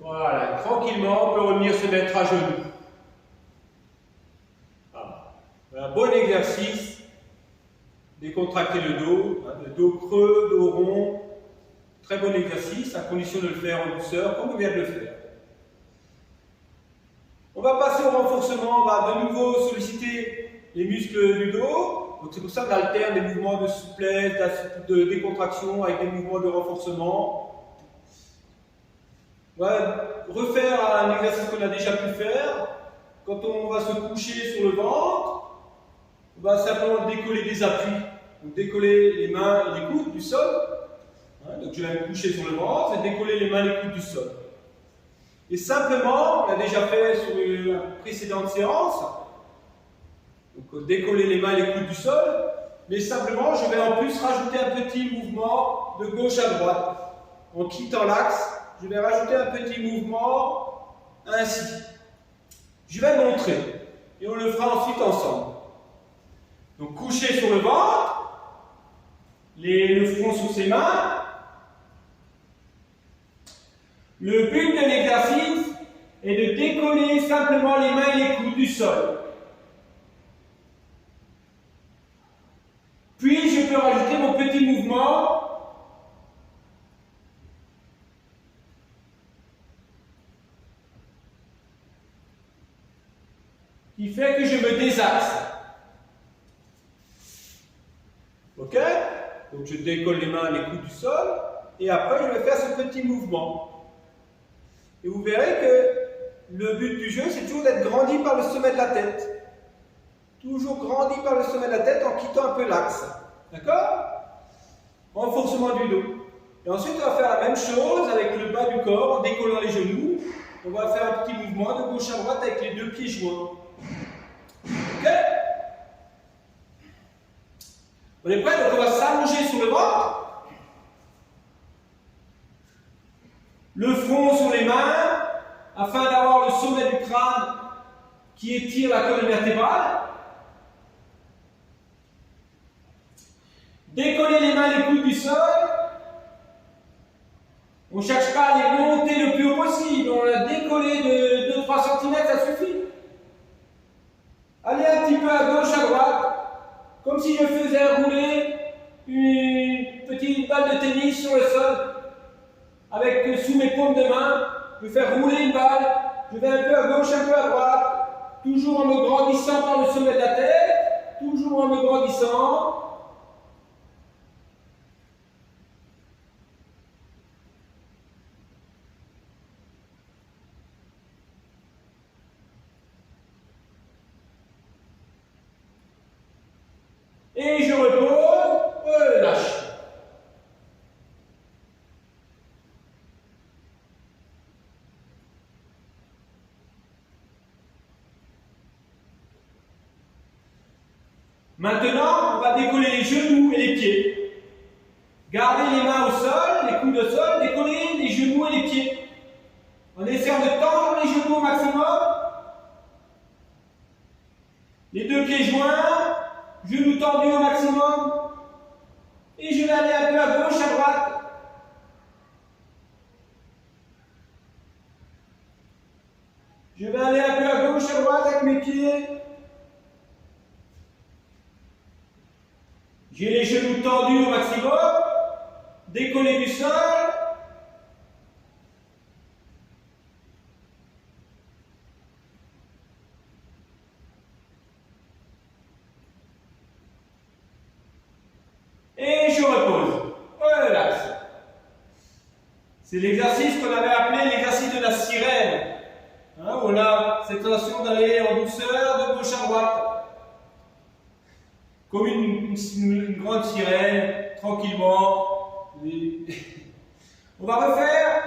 Voilà, tranquillement, on peut revenir se mettre à genoux. Voilà. Un bon exercice, décontracter le dos creux, dos rond. Très bon exercice, à condition de le faire en douceur, comme on vient de le faire. On va passer au renforcement, on va de nouveau solliciter les muscles du dos. Donc c'est pour ça qu'on alterne des mouvements de souplesse, de décontraction avec des mouvements de renforcement. On va refaire un exercice qu'on a déjà pu faire. Quand on va se coucher sur le ventre, on va simplement décoller des appuis. Donc décoller les mains et les coudes du sol. Donc je vais me coucher sur le ventre et décoller les mains et les coudes du sol. Et simplement, on l'a déjà fait sur la précédente séance, donc décoller les mains et les coudes du sol, mais simplement je vais en plus rajouter un petit mouvement de gauche à droite. En quittant l'axe, je vais rajouter un petit mouvement ainsi. Je vais montrer et on le fera ensuite ensemble. Donc coucher sur le ventre, le front sous ses mains. Le but de l'exercice est de décoller simplement les mains et les coudes du sol. Puis je peux rajouter mon petit mouvement qui fait que je me désaxe. Ok? Donc je décolle les mains et les coudes du sol et après je vais faire ce petit mouvement. Et vous verrez que le but du jeu, c'est toujours d'être grandi par le sommet de la tête. Toujours grandi par le sommet de la tête en quittant un peu l'axe. D'accord? Renforcement du dos. Et ensuite, on va faire la même chose avec le bas du corps en décollant les genoux. On va faire un petit mouvement de gauche à droite avec les deux pieds joints. Ok? On est prêt? Donc on va s'allonger sur le ventre. Le front sur les mains, afin d'avoir le sommet du crâne qui étire la colonne vertébrale. Décoller les mains, les coudes du sol. On ne cherche pas à les monter le plus haut possible. On a décollé de 2-3 cm, ça suffit. Allez un petit peu à gauche, à droite, comme si je faisais rouler une petite balle de tennis sur le sol. Avec sous mes paumes de main, je vais faire rouler une balle. Je vais un peu à gauche, un peu à droite. Toujours en me grandissant par le sommet de la tête. Toujours en me grandissant. Et je repose, relâche. Maintenant, on va décoller les genoux et les pieds. Gardez les mains au sol, les coudes au sol, décoller les genoux et les pieds. En essayant de tendre les genoux au maximum. Les deux pieds joints, genoux tendus au maximum. Et je vais aller un peu à gauche, à droite. Je vais aller un peu à gauche, à droite avec mes pieds. J'ai les genoux tendus au maximum. Décollés du sol. Et je repose. Relax. C'est l'exercice qu'on avait appelé l'exercice de la sirène. Hein, on a cette tentation d'aller en douceur de gauche à droite. Comme une grande sirène, tranquillement. On va refaire.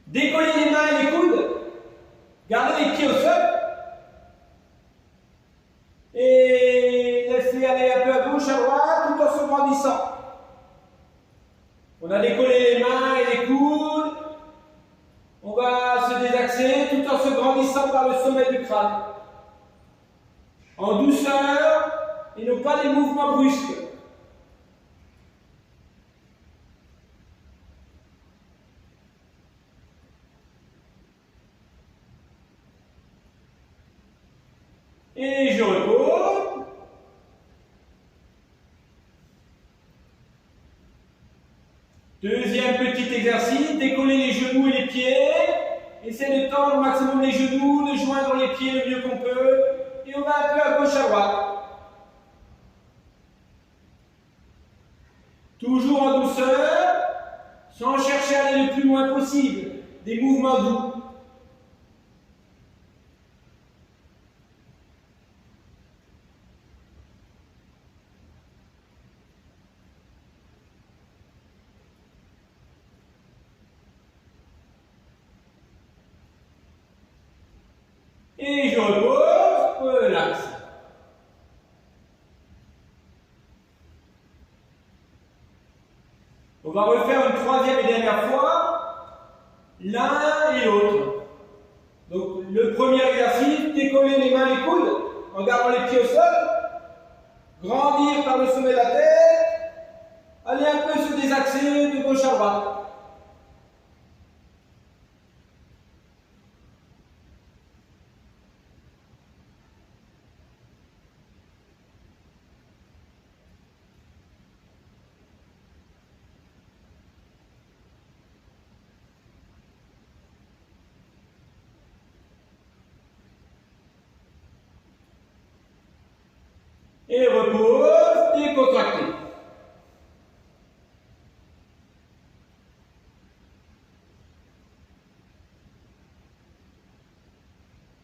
Décoller les mains et les coudes. Gardez les pieds au sol. Et laissez aller un peu à gauche, à droite, tout en se grandissant. On a décollé les mains et les coudes. On va se désaxer tout en se grandissant par le sommet du crâne. En douceur et non pas des mouvements brusques. Et je repose. Deuxième petit exercice, décoller les genoux et les pieds. Essayez de tendre au maximum les genoux, de joindre les pieds le mieux qu'on peut. Et on va un peu à gauche, à droite. Toujours en douceur, sans chercher à aller le plus loin possible. Des mouvements doux. Et je repose, relax. On va refaire une troisième et dernière fois, l'un et l'autre. Donc le premier exercice, décoller les mains et les coudes, en gardant les pieds au sol, grandir par le sommet de la tête, aller un peu se désaxer de gauche à droite. Et repose, et contractez.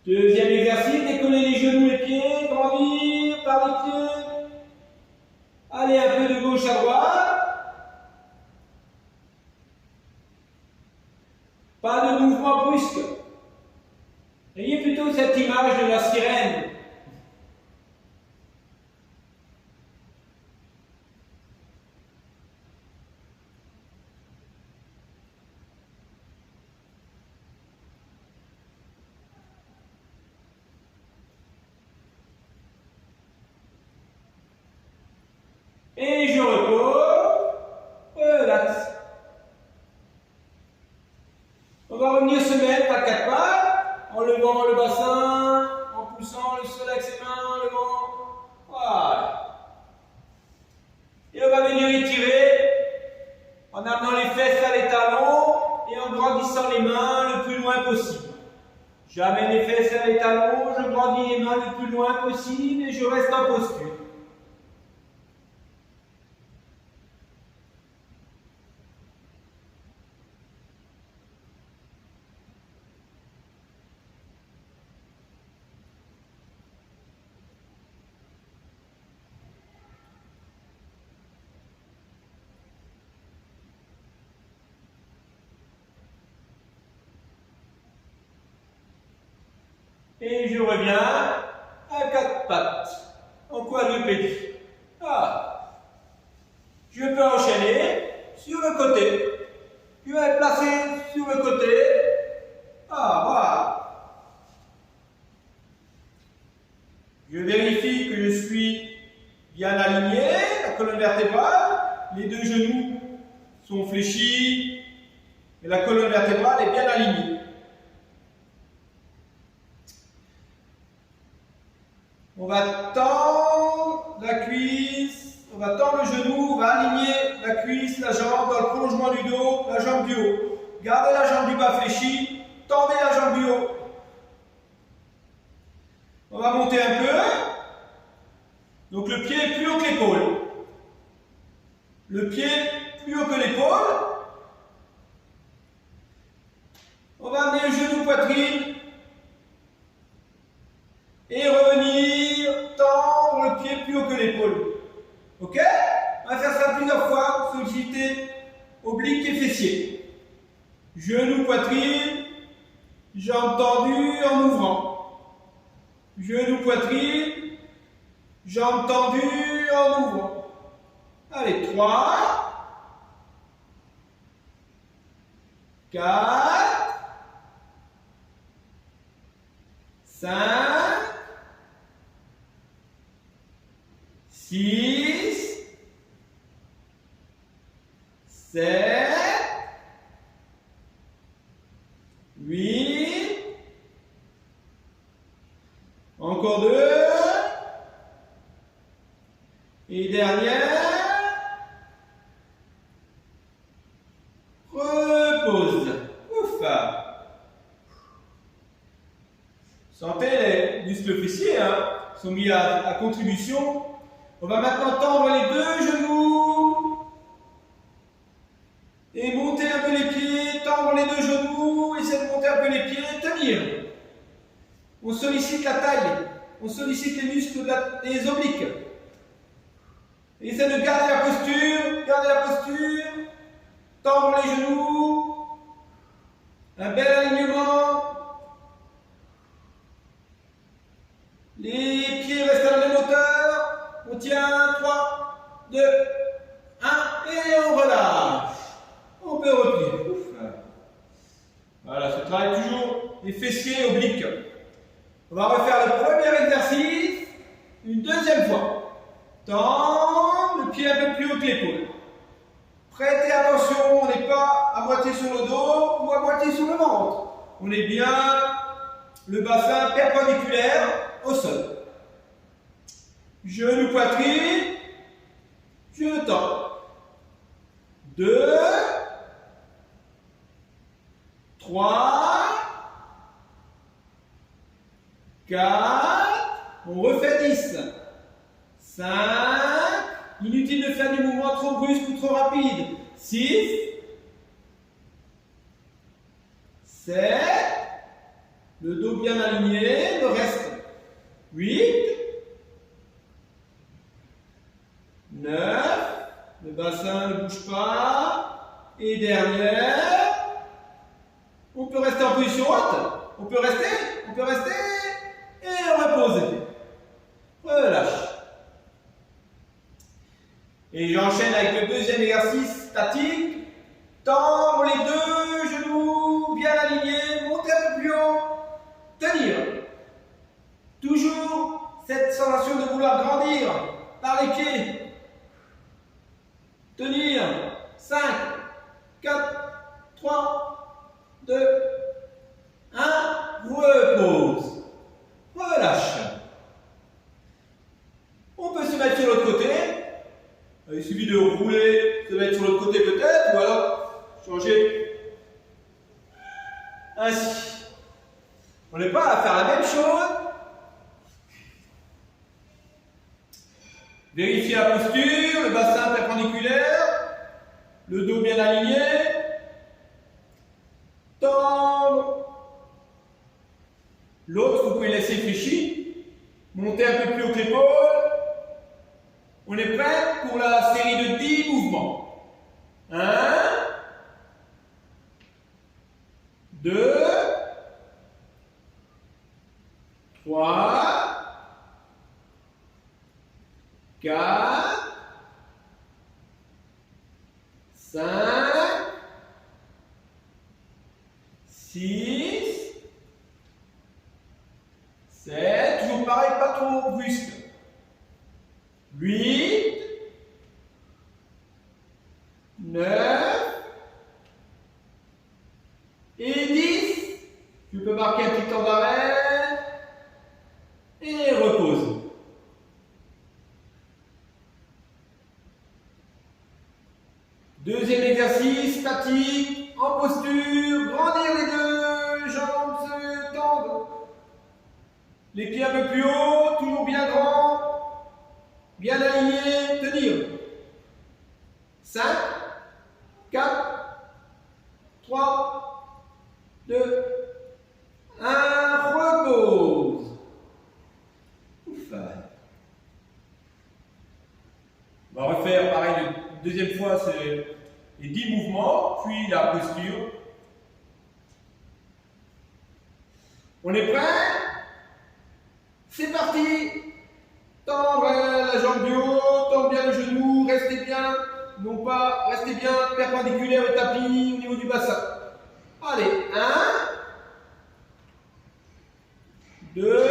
Deuxième exercice, décoller les genoux et les pieds, grandir par les pieds. Allez un peu de gauche à droite. Pas de mouvement brusque. Ayez plutôt cette image de la sirène. repos. Relax. On va revenir se mettre à quatre pattes, en levant le bassin, en poussant le sol avec ses mains, en levant. Voilà. Et on va venir étirer en amenant les fesses vers les talons et en grandissant les mains le plus loin possible. J'amène les fesses vers les talons, je grandis les mains le plus loin possible et je reste en posture. Et je reviens à quatre pattes, en quadrupédie. Ah. Je peux enchaîner sur le côté. Je vais placer sur le côté. Ah, voilà. Je vérifie que je suis bien aligné, la colonne vertébrale, les deux genoux sont fléchis et la colonne vertébrale est bien alignée. On va tendre la cuisse, on va tendre le genou, on va aligner la cuisse, la jambe dans le prolongement du dos, la jambe du haut. Gardez la jambe du bas fléchie, tendez la jambe du haut. On va monter un peu. Donc le pied est plus haut que l'épaule. Le pied plus haut que l'épaule. On va amener le genou poitrine. Et revenir, tendre le pied plus haut que l'épaule. Ok? On va faire ça plusieurs fois pour solliciter oblique et fessier. Genou, poitrine, jambes tendues en ouvrant. Genou, poitrine, jambes tendues en ouvrant. Allez, 3, 4, 5, 6, 7, 8, encore 2, et dernière, repose. Ouf. Sentez les muscles fessiers sont mis à contribution. On va maintenant tendre les deux genoux et monter un peu les pieds, tendre les deux genoux, essayer de monter un peu les pieds, tenir. On sollicite la taille, on sollicite les muscles des obliques. Essayez de garder la posture, tendre les genoux, un bel alignement. Les pieds restent à la même hauteur. On tient, 3, 2, 1, et on relâche. On peut replier. Ouf. Voilà, ce travail toujours les fessiers obliques. On va refaire le premier exercice une deuxième fois. Tendre le pied un peu plus haut que l'épaule. Prêtez attention, on n'est pas à moitié sur le dos ou à moitié sur le ventre. On est bien le bassin perpendiculaire au sol. Genou, poitrine, je tends. 2, 3, 4, on refait 10, 5, inutile de faire du mouvement trop brusque ou trop rapide, 6, 7, le dos bien aligné, le reste, 8, 9, le bassin ne bouge pas, et dernière, on peut rester en position haute, on peut rester, et reposer, relâche. Et j'enchaîne avec le deuxième exercice statique, tendre les deux genoux bien alignés, monter un peu plus haut, tenir. Toujours cette sensation de vouloir grandir par les pieds. On n'est pas à faire la même chose. Vérifiez la posture, le bassin perpendiculaire, le dos bien aligné. Tendre. L'autre, vous pouvez laisser fléchi. Montez un peu plus haut que l'épaule. On est prêt pour la série de 10 mouvements. 1, 2, 3, 4, 5, 6, 7, toujours pareil, pas trop brusque. 8, 9 et 10. Je peux marquer un petit temps d'arrêt et repose. Deuxième exercice, statique, en posture, grandir les deux jambes se tendent. Les pieds un peu plus haut, toujours bien grand, bien aligné, tenir. 5, 4, 3, 2, 1, repose. Ouf. On va refaire pareil une deuxième fois, c'est les 10 mouvements, puis la posture. On est prêt? C'est parti! Tendre la jambe du haut, tendre bien le genou, restez bien, non pas, restez bien perpendiculaire au tapis au niveau du bassin. Allez, 1, 2,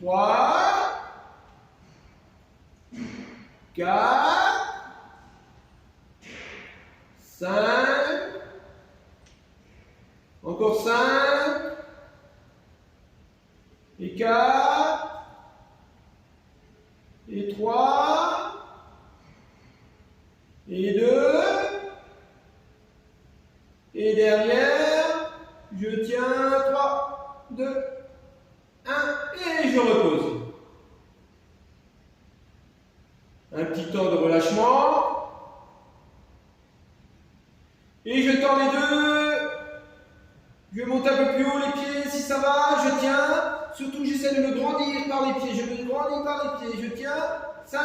3, 4, 5, encore 5, et 4, et 3, et 2, et derrière, je tiens, 3, 2, 1, et je repose. Un petit temps de relâchement. Et je tends les deux. Je monte un peu plus haut les pieds si ça va, je tiens. Surtout, j'essaie de me grandir par les pieds. Je me grandis par les pieds. Je tiens. 5,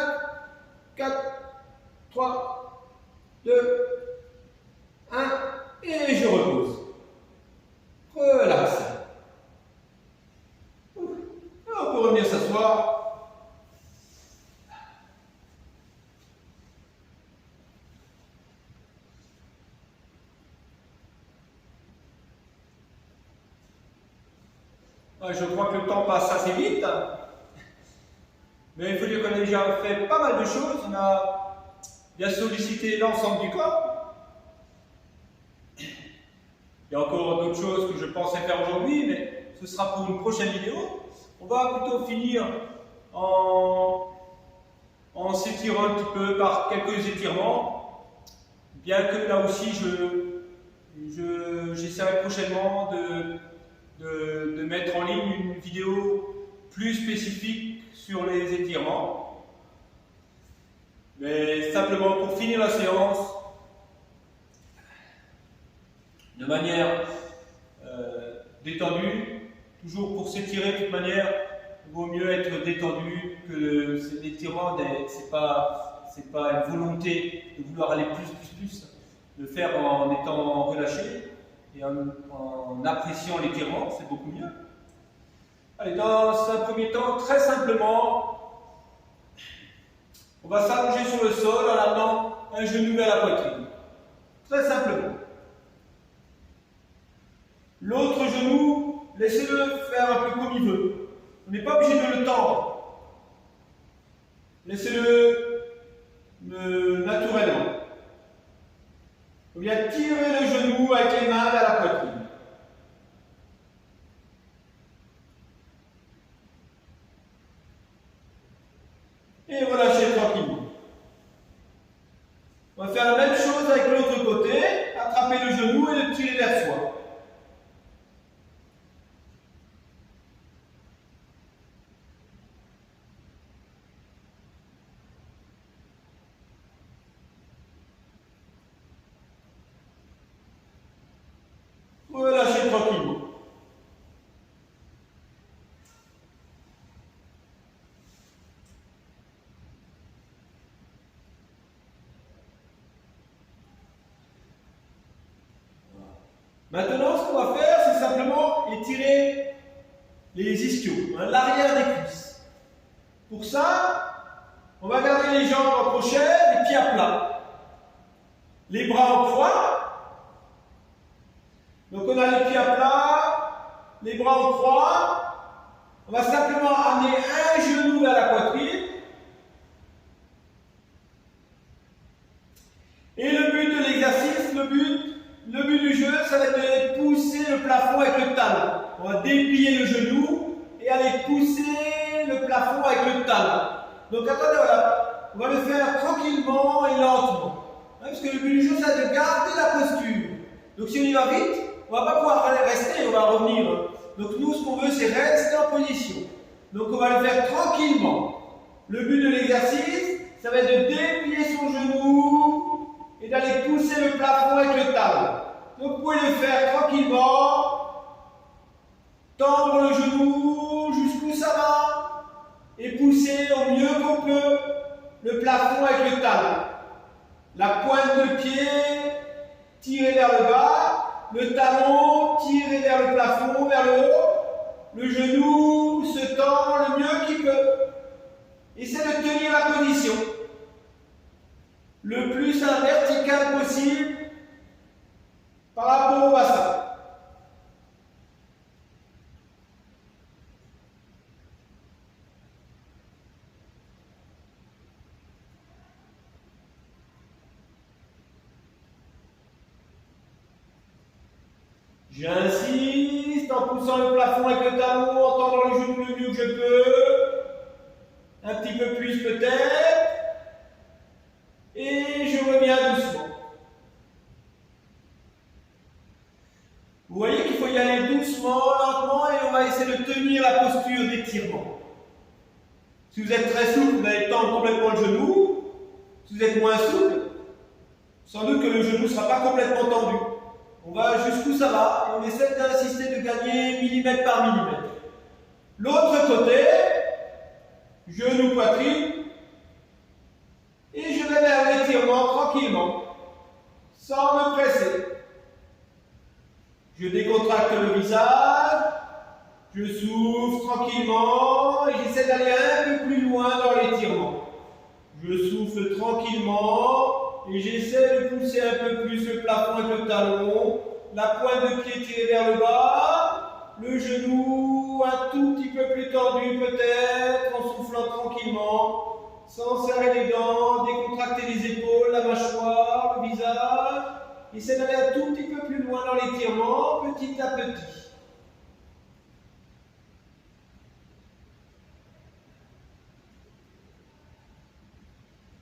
4, 3, 2, 1. Et je repose. Relax. On peut revenir s'asseoir. Je crois que le temps passe assez vite. Mais il faut dire qu'on a déjà fait pas mal de choses. On a bien sollicité l'ensemble du corps. Il y a encore d'autres choses que je pensais faire aujourd'hui, mais ce sera pour une prochaine vidéo. On va plutôt finir en s'étirant un petit peu par quelques étirements. Bien que là aussi, j'essaierai prochainement de mettre en ligne une vidéo plus spécifique sur les étirements. Mais simplement pour finir la séance, de manière détendue, toujours pour s'étirer de toute manière, il vaut mieux être détendu que l'étirement, c'est pas une volonté de vouloir aller plus, de faire en étant relâché et en appréciant l'étirement, c'est beaucoup mieux. Allez, dans un premier temps, très simplement, on va s'allonger sur le sol en amenant un genou vers la poitrine. Très simplement. L'autre genou, laissez-le faire un peu comme il veut. On n'est pas obligé de le tendre. Laissez-le naturellement. On vient tirer le genou avec les mains vers la poitrine. Et relâchez tranquillement. On va faire la même chose avec l'autre côté. Attrapez le genou et le tirez relâcher tranquillement. Maintenant, ce qu'on va faire, c'est simplement étirer les ischios, l'arrière des cuisses. Pour ça, on va garder les jambes en crochet, les pieds à plat. Les bras en croix. Donc on a les pieds à plat, les bras en croix. On va simplement amener un genou vers la poitrine. Et le but de l'exercice, le but du jeu, ça va être de pousser le plafond avec le talon. On va déplier le genou et aller pousser le plafond avec le talon. Donc attendez, voilà, on va le faire tranquillement et lentement. Parce que le but du jeu, c'est de garder la posture. Donc si on y va vite, on ne va pas pouvoir rester, on va revenir. Donc nous, ce qu'on veut, c'est rester en position. Donc on va le faire tranquillement. Le but de l'exercice, ça va être de déplier son genou et d'aller pousser le plafond avec le talon. Donc vous pouvez le faire tranquillement, tendre le genou jusqu'où ça va et pousser au mieux qu'on peut le plafond avec le talon. La pointe de pied tirée vers le bas, le talon tiré vers le plafond, vers le haut, le genou se tend le mieux qu'il peut. Essaie de tenir la position le plus vertical possible par rapport au bassin. J'insiste en poussant le plafond avec le talon, en tendant le genou le mieux que je peux. Un petit peu plus peut-être. Et je reviens doucement. Vous voyez qu'il faut y aller doucement, lentement, et on va essayer de tenir la posture d'étirement. Si vous êtes très souple, vous allez tendre complètement le genou. Si vous êtes moins souple, sans doute que le genou ne sera pas complètement tendu. On va jusqu'où ça va, et on essaie d'insister de gagner millimètre par millimètre. L'autre côté, genou, poitrine, et je vais vers l'étirement tranquillement, sans me presser. Je décontracte le visage, je souffle tranquillement et j'essaie d'aller un peu plus loin dans l'étirement. Je souffle tranquillement et j'essaie de pousser un peu plus le plafond avec le talon, la pointe de pied tirée vers le bas, le genou un tout petit peu plus tendu peut-être, en soufflant tranquillement, sans serrer les dents, décontracter les épaules, la mâchoire, le visage. Essaie d'aller un tout petit peu plus loin dans l'étirement, petit à petit.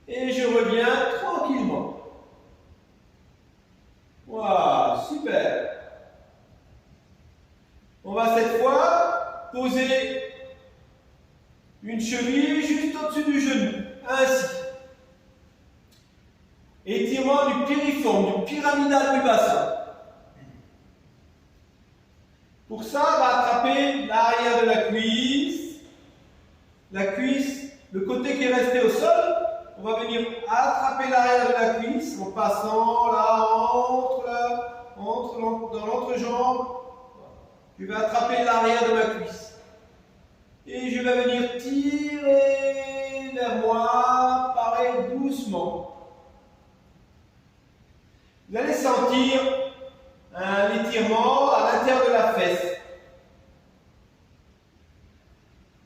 Et je reviens tranquillement. Voilà, super. On va cette fois poser une cheville juste au-dessus du genou, ainsi. Étirement du piriforme, du pyramidal du bassin. Pour ça, on va attraper l'arrière de la cuisse, le côté qui est resté au sol. On va venir attraper l'arrière de la cuisse en passant là dans l'entrejambe. Je vais attraper l'arrière de ma cuisse. Et je vais venir tirer vers moi, pareil, doucement. Vous allez sentir un étirement à l'intérieur de la fesse.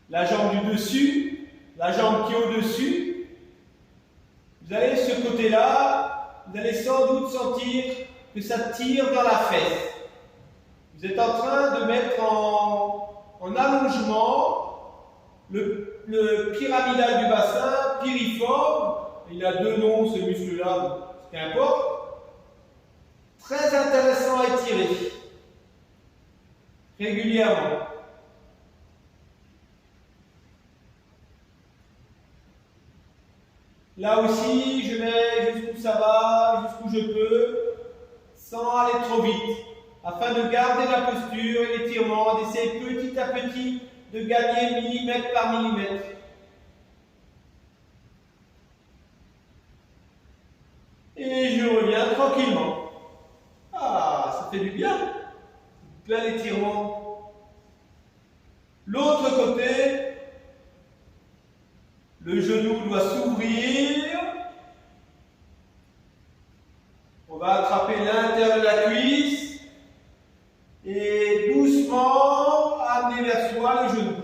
La jambe du dessus, la jambe qui est au-dessus. Vous allez de ce côté-là, vous allez sans doute sentir que ça tire dans la fesse. Vous êtes en train de mettre en allongement le pyramidal du bassin, piriforme. Il a deux noms, ce muscle-là, qu'importe. Très intéressant à étirer régulièrement. Là aussi, je vais jusqu'où ça va, jusqu'où je peux, sans aller trop vite. afin de garder la posture et l'étirement, d'essayer petit à petit de gagner millimètre par millimètre. Et je reviens tranquillement. Ah, ça fait du bien. Plein d'étirement. L'autre côté, le genou doit s'ouvrir. On va attraper l'intérieur de la cuisse et doucement amener vers soi le genou.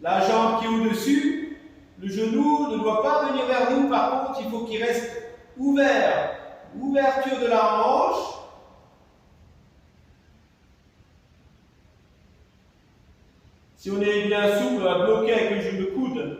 La jambe qui est au-dessus, le genou ne doit pas venir vers nous, par contre, il faut qu'il reste ouvert. Ouverture de la hanche. Si on est bien souple, on va bloquer avec le genou de coude.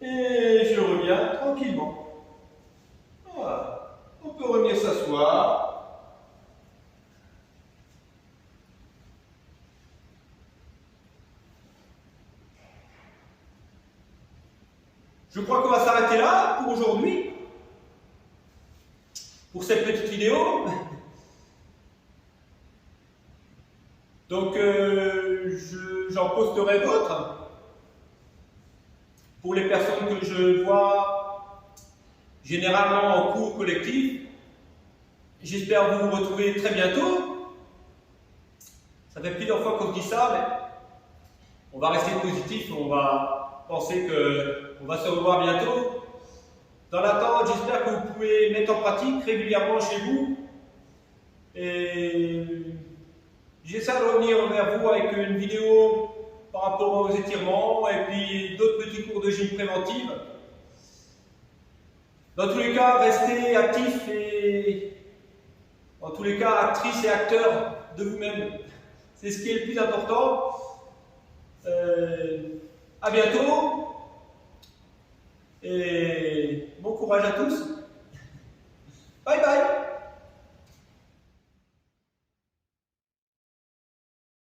Et je reviens tranquillement. Voilà. On peut revenir s'asseoir. Je crois qu'on va s'arrêter là pour aujourd'hui, pour cette petite vidéo. Donc, j'en posterai d'autres pour les personnes que je vois généralement en cours collectif. J'espère vous retrouver très bientôt. Ça fait plusieurs fois qu'on se dit ça, mais on va rester positif, on va penser qu'on va se revoir bientôt. Dans l'attente, j'espère que vous pouvez mettre en pratique régulièrement chez vous. Et j'essaie de revenir vers vous avec une vidéo par rapport aux étirements et puis d'autres petits cours de gym préventive. Dans tous les cas, restez actifs et en tous les cas, actrices et acteurs de vous-même. C'est ce qui est le plus important. À bientôt et bon courage à tous. Bye bye.